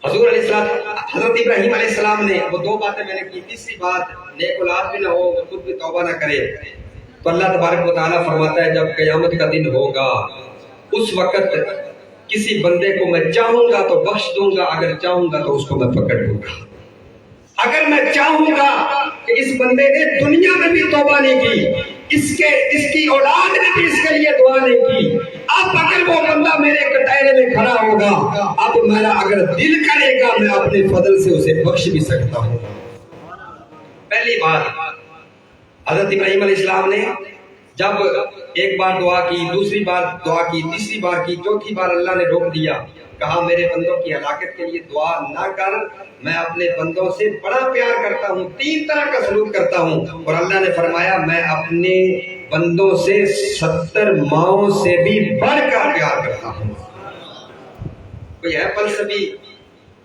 حضور علیہ السلام، حضرت ابراہیم علیہ السلام نے وہ 2 باتیں میں نے کی، تیسری بات نیک اولاد بھی نہ ہو، خود بھی توبہ نہ کرے، تو اللہ تبارک و تعالیٰ فرماتا ہے جب قیامت کا دن ہوگا اس وقت کسی بندے کو میں چاہوں گا تو بخش دوں گا، اگر چاہوں گا تو اس کو میں پکڑ لوں گا۔ اگر میں چاہوں گا کہ اس بندے نے دنیا میں بھی توبہ نہیں کی، اس کی اولاد نے بھی اس کے لیے دعا نہیں کی، اب اگر وہ بندہ میرے کٹہرے میں کھڑا ہوگا، اب میرا اگر دل کرے گا میں اپنے فضل سے اسے بخش بھی سکتا ہوں۔ پہلی بات، حضرت ابراہیم علیہ السلام نے جب ایک بار دعا کی، دوسری بار دعا کی، تیسری بار کی، چوتھی بار اللہ نے روک دیا، کہا میرے بندوں کی ہلاکت کے لیے دعا نہ کر، میں اپنے بندوں سے بڑا پیار کرتا ہوں، 3 طرح کا سلوک کرتا ہوں، اور اللہ نے فرمایا میں اپنے بندوں سے 70 ماؤں سے بھی بڑھ کر پیار کرتا ہوں۔ کوئی ہے فلسفی،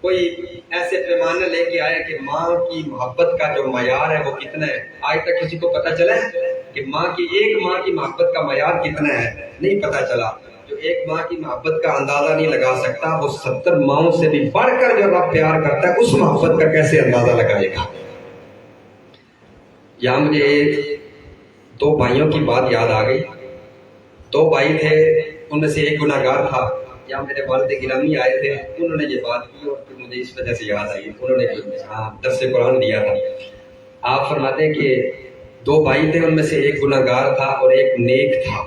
کوئی ایسے پیمانے لے کے آئے کہ ماں کی محبت کا جو معیار ہے وہ کتنا ہے؟ آج تک کسی کو پتہ چلا ہے کہ ایک ماں کی محبت کا معیار کتنا ہے؟ نہیں پتہ چلا۔ جو ایک ماں کی محبت کا اندازہ نہیں لگا سکتا، وہ 70 ماؤں سے بھی بڑھ کر جو رب پیار کرتا ہے اس محبت کا کیسے اندازہ لگائے گا؟ یہاں مجھے 2 بھائیوں کی بات یاد آ گئی۔ 2 بھائی تھے، ان میں سے ایک گناہگار تھا، یا میرے والد گرامی آئے تھے، انہوں نے یہ بات کی اور پھر مجھے اس وجہ سے یاد آئی، انہوں نے درس قرآن دیا تھا۔ آپ فرماتے ہیں کہ 2 بھائی تھے، ان میں سے ایک گناہگار تھا اور ایک نیک تھا۔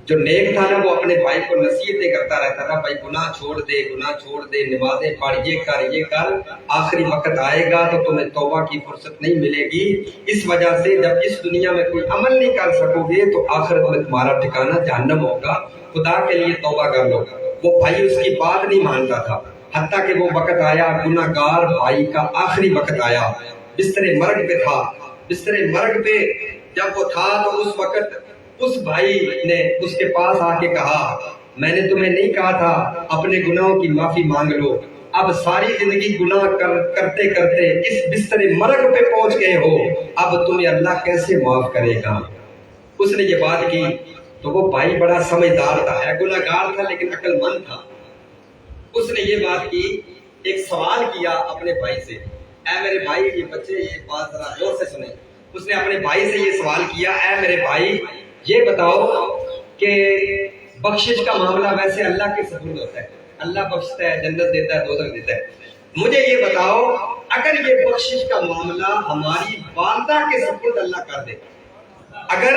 جو نیک تھا نا وہ اپنے بھائی کو نصیحتیں کرتا رہتا تھا، بھائی گناہ چھوڑ دے، گناہ چھوڑ دے، نمازیں پڑھ، یہ کر، آخری وقت آئے گا تو تمہیں توبہ کی فرصت نہیں ملے گی، اس وجہ سے جب اس دنیا میں کوئی عمل نہیں کر سکو گے تو آخرت میں تمہارا ٹھکانہ جہنم ہوگا، خدا کے لیے توبہ کر لو۔ وہ بھائی اس کی بات نہیں مانتا تھا، حتیٰ کہ وہ وقت آیا، گناہگار بھائی کا آخری وقت آیا، بستر مرگ پہ تھا، بستر مرگ پہ جب وہ تھا تو اس وقت اس بھائی نے اس کے پاس آ کے کہا میں نے تمہیں نہیں کہا تھا اپنے گناہوں کی معافی مانگ لو؟ اب ساری زندگی گناہ کرتے کرتے اس بستر مرگ پہ پہنچ گئے ہو، اب تمہیں اللہ کیسے معاف کرے گا؟ اس نے یہ بات کی تو وہ بھائی بڑا سمجھدار تھا، ہے گناہ گار تھا لیکن عقل مند تھا۔ اس نے یہ بات کی، ایک سوال کیا اپنے بھائی سے، اے میرے بھائی، یہ بچے یہ بات ذرا غور سے سنیں۔ اس نے اپنے بھائی سے یہ سوال کیا، اے میرے بھائی یہ بتاؤ کہ بخشش کا معاملہ ویسے اللہ کے سپرد ہوتا ہے، اللہ بخشتا ہے، جنت دیتا ہے، دوزخ دیتا ہے، مجھے یہ بتاؤ اگر یہ بخشش کا معاملہ ہماری والدہ کے سپرد اللہ کر دے، اگر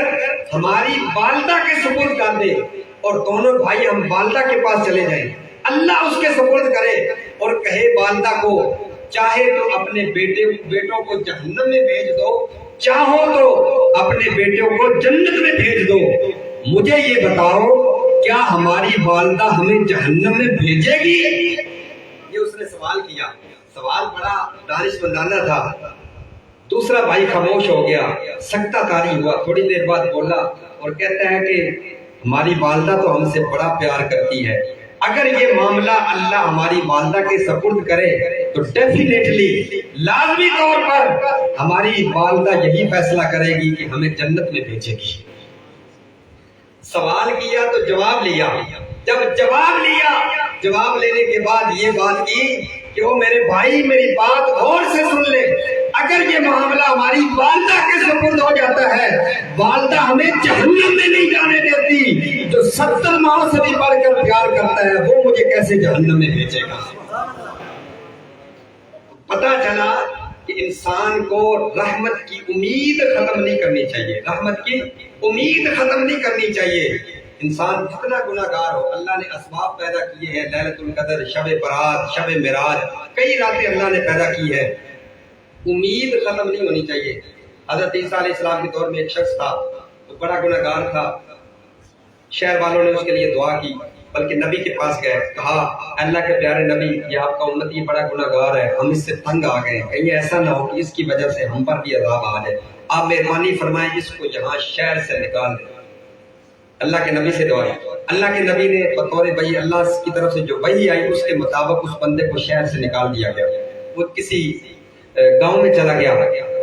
ہماری والدہ کے سپرد کر دے اور دونوں بھائی ہم والدہ کے پاس چلے جائیں، اللہ اس کے سپرد کرے اور کہے والدہ کو چاہے تو اپنے بیٹوں کو جہنم میں بھیج دو، چاہو تو اپنے بیٹوں کو جنت میں بھیج دو، مجھے یہ بتاؤ کیا ہماری والدہ ہمیں جہنم میں بھیجے گی؟ یہ اس نے سوال کیا، سوال بڑا دانشمندانہ تھا۔ دوسرا بھائی خاموش ہو گیا، سکتہ طاری ہوا، تھوڑی دیر بعد بولا اور کہتا ہے کہ ہماری والدہ تو ہم سے بڑا پیار کرتی ہے، اگر یہ معاملہ اللہ ہماری والدہ کے سپرد کرے تو ڈیفینیٹلی لازمی طور پر ہماری والدہ یہی فیصلہ کرے گی کہ ہمیں جنت میں بھیجے گی۔ سوال کیا تو جواب لیا، جب جواب لینے کے بعد یہ بات کی کہ وہ میرے بھائی میری بات غور سے سن لے، اگر یہ معاملہ ہماری والدہ کے سپرد ہو جاتا ہے، والدہ ہمیں جہنم میں نہیں جانے دیتی، جو 70 ماہ سے بھی بڑھ کر پیار کرتا ہے وہ مجھے کیسے جہنم میں بھیجے گا؟ پتا چلا کہ انسان کو رحمت کی امید ختم نہیں کرنی چاہیے، رحمت کی امید ختم نہیں کرنی چاہیے۔ انسان جتنا گناہ گار ہو، اللہ نے اسباب پیدا کیے ہیں، لیلۃ القدر، شب برات، شب معراج، کئی راتیں اللہ نے پیدا کی ہے، امید ختم نہیں ہونی چاہیے۔ حضرت عیسیٰ علیہ السلام کے دور میں ایک شخص تھا، وہ بڑا گناہ گار تھا، شہر والوں نے اس کے لیے دعا کی، بلکہ نبی کے پاس گئے، کہا اللہ کے پیارے نبی یہ آپ کا امتی بڑا گناہ گار ہے، ہم اس سے تنگ آ گئے، کہیں ایسا نہ ہو کہ اس کی وجہ سے ہم پر بھی عذاب آ جائے، آپ مہربانی فرمائیں اس کو یہاں شہر سے نکال دیں۔ اللہ کے نبی سے دعا کی، اللہ کے نبی نے بطور وحی اللہ کی طرف سے جو وحی آئی اس کے مطابق اس بندے کو شہر سے نکال دیا گیا۔ وہ کسی گاؤں میں چلا گیا،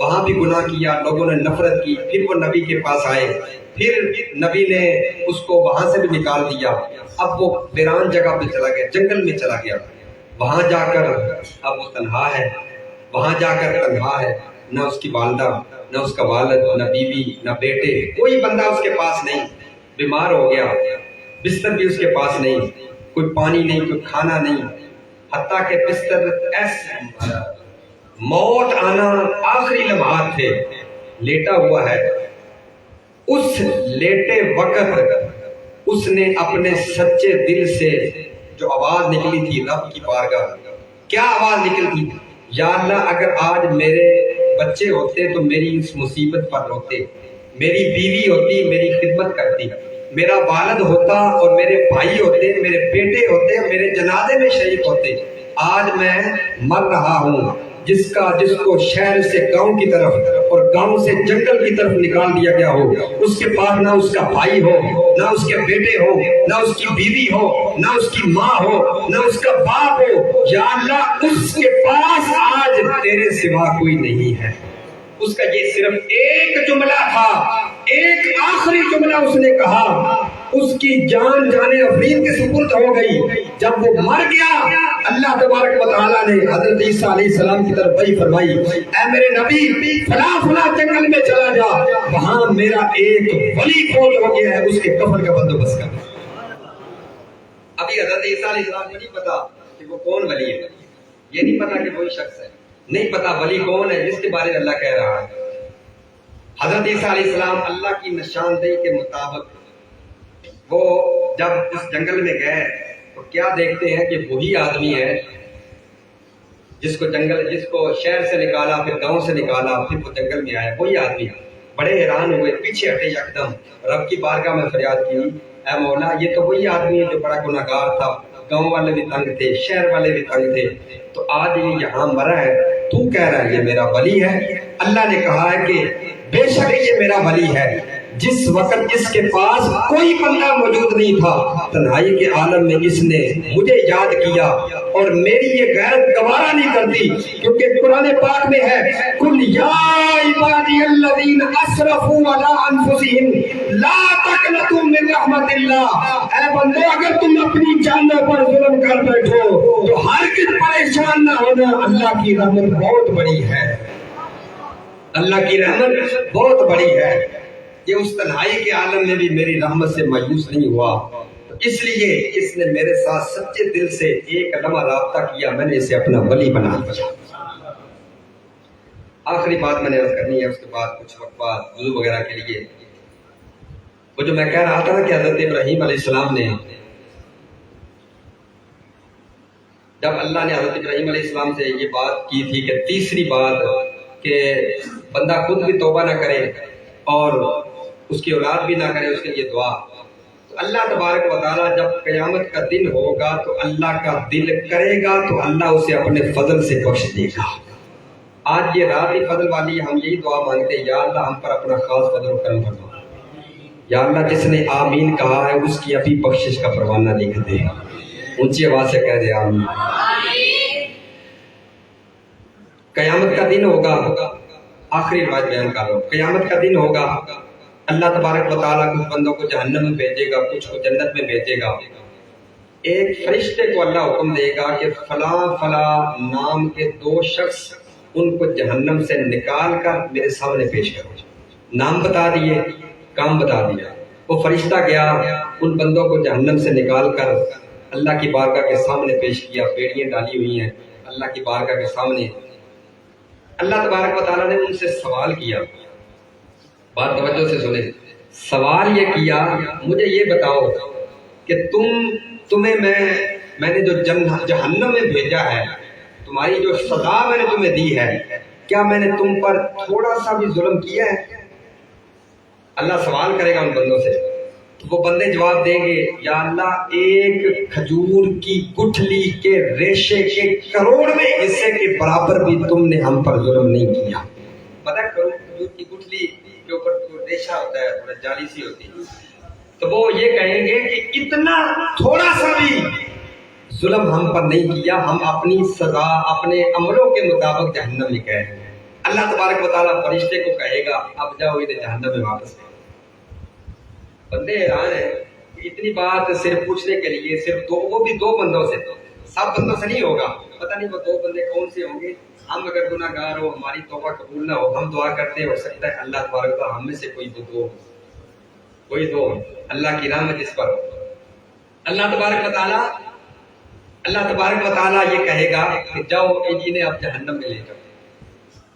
وہاں بھی گناہ کیا، لوگوں نے نفرت کی، پھر وہ نبی کے پاس آئے، پھر نبی نے اس کو وہاں سے بھی نکال دیا۔ اب وہ ویران جگہ پہ چلا گیا، جنگل میں چلا گیا، وہاں جا کر اب وہ تنہا ہے، وہاں جا کر تنہا ہے، نہ اس کی والدہ، نہ اس کا والد، نہ بیوی، نہ بیٹے، کوئی بندہ اس کے پاس نہیں، بیمار ہو گیا، بستر بھی اس کے پاس نہیں، کوئی پانی نہیں، کوئی کھانا نہیں، حتیٰ کہ بستر ایسے موت آنا آخری لمحات تھے، لیٹا ہوا ہے۔ اس لیٹے وقت اس نے اپنے سچے دل سے جو آواز نکلی تھی رب کی بارگاہ، کیا آواز نکلی تھی؟ یا اللہ اگر آج میرے بچے ہوتے تو میری اس مصیبت پر روتے، میری بیوی ہوتی میری خدمت کرتی، میرا والد ہوتا اور میرے بھائی ہوتے، میرے بیٹے ہوتے، میرے جنازے میں شریک ہوتے، آج میں مر رہا ہوں، جس کو شہر سے گاؤں کی طرف اور گاؤں سے جنگل کی طرف نکال دیا گیا ہو، اس کے پاس نہ اس کا بھائی ہو، نہ اس کے بیٹے ہو، نہ اس کی بیوی ہو، نہ اس کی ماں ہو، نہ اس کا باپ ہو، یا اللہ اس کے پاس آج تیرے سوا کوئی نہیں ہے۔ اس کا یہ صرف ایک جملہ تھا، ایک آخری جملہ اس نے کہا، اس کی جان جانے افرین کے سپرد ہو گئی۔ جب وہ مر گیا، اللہ تبارک و تعالیٰ نے حضرت عیسیٰ علیہ السلام کی طرف وحی فرمائی، اے میرے نبی فلاں فلاں جنگل میں چلا جا، وہاں میرا ایک ولی فوت ہو گیا ہے، اس کے کفن کا بندوبست کر۔ ابھی حضرت عیسیٰ علیہ السلام کو نہیں پتا کہ وہ کون ولی ہے، یہ نہیں پتا کہ وہی شخص ہے، نہیں پتا ولی کون ہے جس کے بارے میں اللہ کہہ رہا ہے۔ حضرت عیسیٰ علیہ السلام اللہ کی نشاندہی کے مطابق وہ جب اس جنگل میں گئے تو کیا دیکھتے ہیں کہ وہی آدمی ہے جس کو شہر سے نکالا، پھر گاؤں سے نکالا، پھر وہ جنگل میں آیا، وہی آدمی۔ بڑے حیران ہوئے، پیچھے ہٹے یکدم، رب کی بارگاہ میں فریاد کی، اے مولا یہ تو وہی آدمی ہے جو بڑا گناہ گار تھا، گاؤں والے بھی تنگ تھے، شہر والے بھی تنگ تھے، تو آج یہ یہاں مرا ہے، تو کہہ رہا ہے یہ میرا ولی ہے۔ اللہ نے کہا ہے کہ بے شک یہ میرا ولی ہے، جس وقت اس کے پاس کوئی بندہ موجود نہیں تھا، تنہائی کے عالم میں اس نے مجھے یاد کیا، اور میری یہ غیرت گوارا نہیں کرتی، کیونکہ قرآن پاک میں ہے قل یا عبادی الذین اسرفوا علی انفسہم لا تقنطوا من رحمت اللہ، اے بندے اگر تم اپنی جانوں پر ظلم کر بیٹھو تو ہرگز پریشان نہ ہونا، اللہ کی رحمت بہت بڑی ہے، اللہ کی رحمت بہت بڑی ہے۔ یہ اس تنہائی کے عالم میں بھی میری رحمت سے مایوس نہیں ہوا، اس لیے اس نے میرے ساتھ سچے دل سے ایک لمحہ رابطہ کیا، میں نے اسے اپنا ولی بنا لیا۔ آخری بات میں نے عرض کرنی ہے، اس کے بعد کچھ وقت بعد وضو وغیرہ کے لیے وہ جو میں کہہ رہا تھا نا کہ حضرت ابراہیم علیہ السلام نے، جب اللہ نے حضرت ابراہیم علیہ السلام سے یہ بات کی تھی کہ تیسری بات کہ بندہ خود بھی توبہ نہ کرے اور اس کی اولاد بھی نہ کرے، اس کے لیے دعا، تو اللہ تبارک و تعالیٰ جب قیامت کا دن ہوگا تو اللہ کا دل کرے گا تو اللہ اسے اپنے فضل سے بخش دے گا۔ آج یہ رات ہی فضل والی، ہم یہی دعا مانگتے ہیں، یا اللہ ہم پر اپنا خاص فضل و کرم فرما، یا اللہ جس نے آمین کہا ہے اس کی ابھی بخشش کا پروانہ لکھ دے، اونچی آواز سے کہہ دے آمین۔ قیامت کا دن ہوگا، آخری بات بیان کر رہا ہوں، قیامت کا دن ہوگا، اللہ تبارک و تعالیٰ کچھ بندوں کو جہنم میں بھیجے گا، کچھ کو جنت میں بھیجے گا۔ ایک فرشتے کو اللہ حکم دے گا کہ فلاں فلاں نام کے 2 شخص ان کو جہنم سے نکال کر میرے سامنے پیش کرو۔ نام بتا دیے، کام بتا دیا، وہ فرشتہ گیا، ان بندوں کو جہنم سے نکال کر اللہ کی بارگاہ کے سامنے پیش کیا، بیڑیاں ڈالی ہوئی ہیں اللہ کی بارگاہ کے سامنے۔ اللہ تبارک و تعالیٰ نے ان سے سوال کیا، بات توجہ سے سنیں، سوال یہ کیا مجھے یہ بتاؤ کہ تمہیں میں نے جو جہنم میں بھیجا ہے، تمہاری جو سزا میں نے تمہیں دی ہے، کیا میں نے تم پر تھوڑا سا بھی ظلم کیا ہے؟ اللہ سوال کرے گا ان بندوں سے، تو وہ بندے جواب دیں گے یا اللہ ایک کھجور کی گٹھلی کے ریشے کے کروڑویں حصے کے برابر بھی تم نے ہم پر ظلم نہیں کیا۔ پتہ کھجور کی گٹھلی کے اوپر ریشہ ہوتا ہے، تھوڑا جالی سی ہوتی ہے، تو وہ یہ کہیں گے کہ اتنا تھوڑا سا بھی ظلم ہم پر نہیں کیا، ہم اپنی سزا اپنے عملوں کے مطابق جہنم میں گئے ہیں۔ اللہ تبارک و تعالیٰ فرشتے کو کہے گا اب جاؤ انہیں جہنم میں واپس کرو۔ بندے حیران ہیں، اتنی بات صرف پوچھنے کے لیے صرف وہ بھی 2 بندوں سے، سب بندوں سے نہیں ہوگا، پتہ نہیں وہ 2 بندے کون سے ہوں گے۔ ہم اگر گناہ گار ہو، ہماری توبہ قبول نہ ہو، ہم دعا کرتے ہیں، ہو سکتا ہے اللہ تبارک و تعالیٰ ہم میں سے کوئی دو اللہ کی رحمت جس پر ہو۔ اللہ تبارک و تعالیٰ یہ کہے گا کہ جاؤ انہیں اب جہنم میں لے جاؤ۔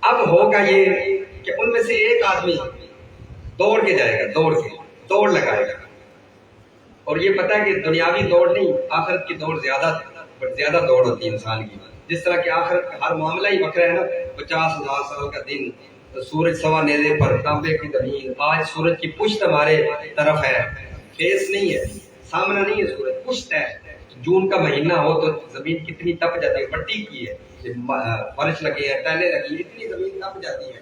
اب ہوگا یہ کہ ان میں سے ایک آدمی دوڑ کے جائے گا، دوڑ لگائے گا، اور یہ پتہ ہے کہ دنیاوی دوڑ نہیں، آخرت کی دوڑ زیادہ دوڑ ہوتی ہے انسان کی۔ جس طرح کہ آخرت کا ہر معاملہ ہی وقت ہے نا، 50,000 سال کا دن، سورج سوا نیزے پر، تانبے کی زمین، آج سورج کی پشت ہمارے طرف ہے، فیس نہیں ہے، سامنا نہیں ہے، سورج پشت ہے۔ جون کا مہینہ ہو تو زمین کتنی تپ جاتی ہے، مٹی کی ہے، فرش لگے ہیں، ٹائلیں لگی ہیں، اتنی زمین تپ جاتی ہے۔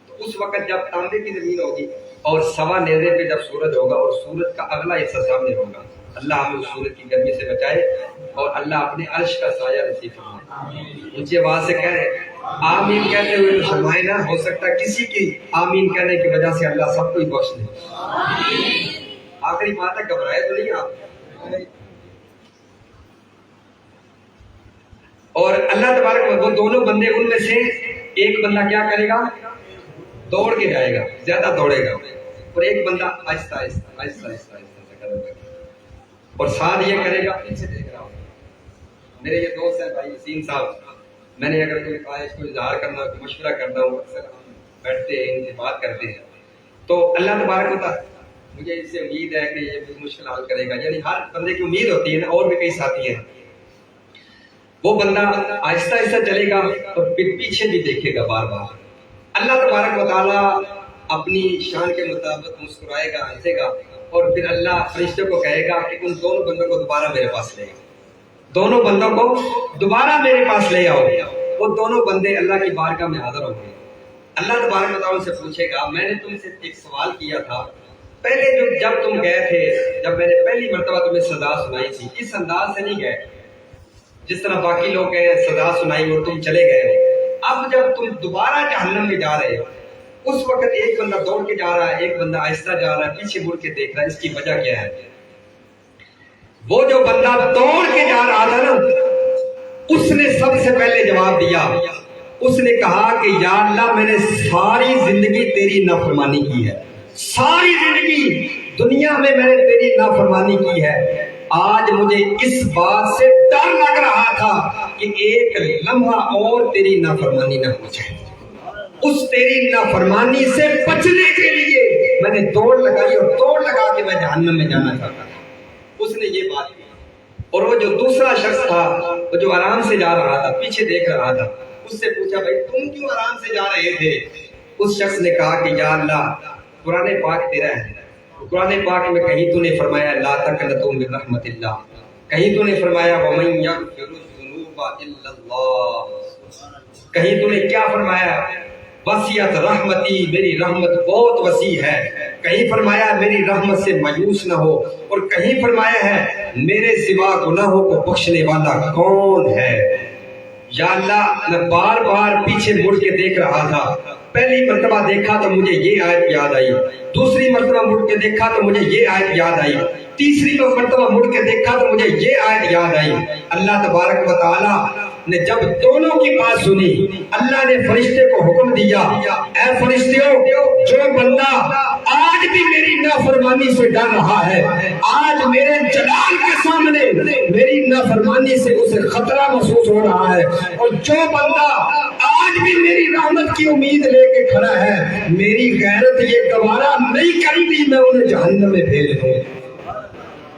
تو اس وقت جب تانبے کی زمین ہوگی اور سوا نیزے پہ جب سورج ہوگا اور سورج کا اگلا حصہ سامنے ہوگا، اللہ ہمیں اس سورج کی گرمی سے بچائے اور اللہ اپنے عرش کا سایہ نصیب فرمائے۔ اونچی آواز سے کہہ رہے آمین کہتے ہوئے تو فرمائے نا، ہو سکتا ہے کسی کی آمین کہنے کی وجہ سے اللہ سب کو ہی بخش دے۔ آخری بات ہے، گھبرائے تو نہیں آپ۔ اور اللہ تبارک وہ دونوں بندے، ان میں سے ایک بندہ کیا کرے گا؟ دوڑ کے جائے گا، زیادہ دوڑے گا، اور ایک بندہ آہستہ آہستہ سے قدم کرے گا، اور ساتھ یہ کرے گا، پیچھے دیکھ رہا ہوں۔ میرے یہ دوست ہیں بھائی وسیم صاحب، میں نے اگر کوئی خواہش کو اظہار کرنا ہو، مشورہ کرنا ہو، اکثر ہم بیٹھتے ہیں، ان سے بات کرتے ہیں، تو اللہ تبارک و تعالیٰ مجھے اس سے امید ہے کہ یہ مشکل حل کرے گا۔ یعنی ہر بندے کی امید ہوتی ہے نا، اور بھی کئی ساتھی ہیں، وہ بندہ آہستہ آہستہ چلے گا اور پھر پیچھے بھی دیکھے گا بار بار۔ اللہ تبارک و تعالیٰ اپنی شان کے مطابق مسکرائے گا، ہنسے گا، اور پھر اللہ فرشتوں کو کہے گا کہ ان دونوں بندوں کو دوبارہ میرے پاس لے آؤ، دونوں بندوں کو دوبارہ میرے پاس لے آؤ۔ وہ دونوں بندے اللہ کی بارگاہ میں حاضر ہوں گے۔ اللہ تبارک و تعالیٰ سے پوچھے گا، میں نے تم سے ایک سوال کیا تھا پہلے جب تم گئے تھے، جب میں نے پہلی مرتبہ تمہیں سزا سنائی تھی، اس انداز سے نہیں گئے جس طرح باقی لوگ گئے سزا سنائی اور تم چلے گئے ہو۔ اب جب تم دوبارہ جہنم میں جا رہے ہو، اس وقت ایک بندہ دوڑ کے جا رہا ہے، ایک بندہ آہستہ جا رہا ہے، پیچھے مڑ کے دیکھ رہا ہے، اس کی وجہ کیا ہے؟ وہ جو بندہ دوڑ کے جا رہا تھا نا، اس نے سب سے پہلے جواب دیا، اس نے کہا کہ یا اللہ میں نے ساری زندگی تیری نافرمانی کی ہے، ساری زندگی دنیا میں نے تیری نافرمانی کی ہے، آج مجھے اس بات سے ڈر لگ رہا تھا کہ ایک لمحہ اور تیری نافرمانی نہ ہو جائے، اس تیری نافرمانی سے بچنے کے لیے میں نے دوڑ لگائی اور دوڑ لگا کے میں جہنم میں جانا چاہتا تھا۔ اس نے یہ بات کی، اور وہ جو دوسرا شخص تھا، وہ جو آرام سے جا رہا تھا، پیچھے دیکھ رہا تھا، اس سے پوچھا بھائی تم کیوں آرام سے جا رہے تھے؟ اس شخص نے کہا کہ یا اللہ قرآن پاک تیرا ہے، قرآن پاک میں کہیں تو نے فرمایا لا تقنطوا من رحمت اللہ، کہیں تو نے فرمایا ومن یغفر الذنوب الا اللہ، کہیں تو نے کیا فرمایا وسعت رحمتی، میری رحمت بہت وسیع ہے، کہیں فرمایا میری رحمت سے مایوس نہ ہو، اور کہیں فرمایا ہے میرے سوا گناہوں کو بخشنے والا کون ہے؟ یا اللہ میں بار بار پیچھے مڑ کے دیکھ رہا تھا، پہلی مرتبہ دیکھا تو مجھے یہ آیت یاد آئی، دوسری مرتبہ مڑ کے دیکھا تو مجھے یہ آیت یاد آئی، تیسری مرتبہ مڑ کے دیکھا تو مجھے یہ آیت یاد آئی۔ اللہ تبارک و تعالی نے جب دونوں کی بات سنی، اللہ نے فرشتے کو حکم دیا، اے فرشتوں، جو بندہ آج بھی میری نافرمانی سے ڈر رہا ہے، آج میرے جلال کے سامنے میری نافرمانی سے اسے خطرہ محسوس ہو رہا ہے، اور جو بندہ آج بھی میری رحمت کی امید لے کے کھڑا ہے، میری غیرت یہ گوارا نہیں کریں گی میں انہیں جہنم میں بھیج دوں۔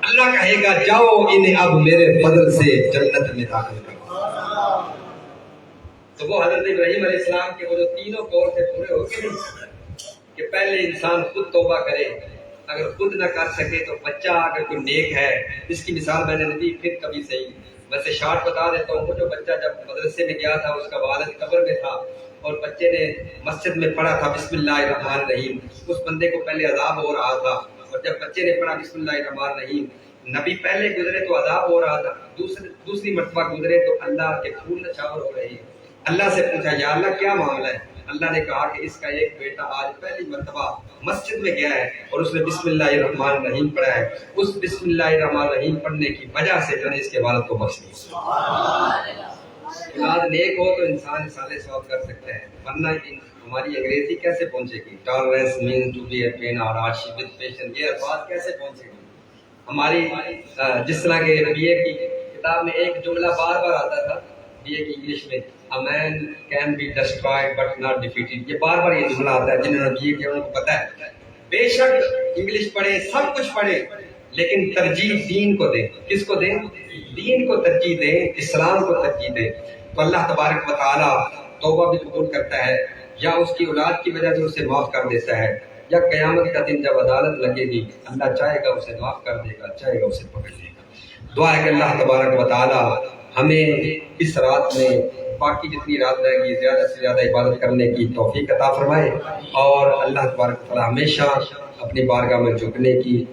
اللہ کہے گا جاؤ انہیں اب میرے فضل سے جنت میں داخل کرو۔ تو وہ حضرت ابراہیم علیہ السلام کے وہ جو تینوں کور تھے پورے ہو گئے کہ پہلے انسان خود توبہ کرے، اگر خود نہ کر سکے تو بچہ اگر کوئی نیک ہے، اس کی مثال میں نے نہیں دی، پھر کبھی صحیح ویسے شارٹ بتا دیتا ہوں۔ وہ جو بچہ جب مدرسے میں گیا تھا، اس کا والد قبر میں تھا اور بچے نے مسجد میں پڑھا تھا بسم اللہ الرحمن الرحیم، اس بندے کو پہلے عذاب ہو رہا تھا، اور جب بچے نے پڑھا بسم اللہ الرحمن الرحیم، نبی پہلے گزرے تو عذاب ہو رہا تھا، دوسری مرتبہ گزرے تو اللہ کے پھول نچھاور ہو رہے ہیں۔ اللہ سے پوچھا یا اللہ کیا معاملہ ہے؟ اللہ نے کہا کہ اس کا ایک بیٹا آج پہلی مرتبہ مسجد میں گیا ہے اور اس نے بسم اللہ الرحمن الرحیم پڑھا ہے، اس بسم اللہ الرحمن الرحیم پڑھنے کی وجہ سے جو ہے اس کے والد کو بخش دی۔ اولاد نیک ہو تو انسان صالح ثواب کر سکتا ہے، ورنہ ہماری انگریزی کیسے پہنچے گی؟ Tolerance mean to be a pain اور ہارڈشپ ود پیشنس، یہ الفاظ کیسے پہنچے گی؟ ہماری جس طرح کے بی اے کی کتاب میں ایک جملہ بار بار آتا تھا بی اے کی انگلش میں، A man can be destroyed but not defeated، یہ بار بار یہ جملہ آتا ہے، جنہوں نے بی اے کیا انہوں کو پتا ہے۔ بے شک انگلش پڑھیں، سب کچھ پڑھیں، لیکن ترجیح دین کو دیں۔ کس کو دیں؟ دین کو ترجیح دیں، اسلام کو ترجیح دیں، تو اللہ تبارک و تعالی توبہ بھی قبول کرتا ہے، یا اس کی اولاد کی وجہ سے اسے معاف کر دیتا ہے، یا قیامت کا دن جب عدالت لگے گی اللہ چاہے گا اسے معاف کر دے گا، چاہے گا اسے پکڑ لے گا۔ دعا ہے کہ اللہ تبارک و تعالی ہمیں اس رات میں باقی جتنی رات رہ گئی زیادہ سے زیادہ عبادت کرنے کی توفیق عطا فرمائے، اور اللہ تبارک و تعالی ہمیشہ اپنی بارگاہ میں جھکنے کی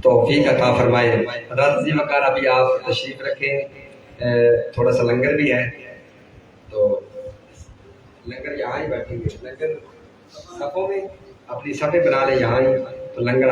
توفیق عطا فرمائے۔ حضرت جی وقار ابھی آپ تشریف رکھیں، تھوڑا سا لنگر بھی ہے، تو لنگر یہاں ہی بیٹھیں گے، لنگر صفوں میں اپنی صفیں بنا لیں یہاں ہی، تو لنگر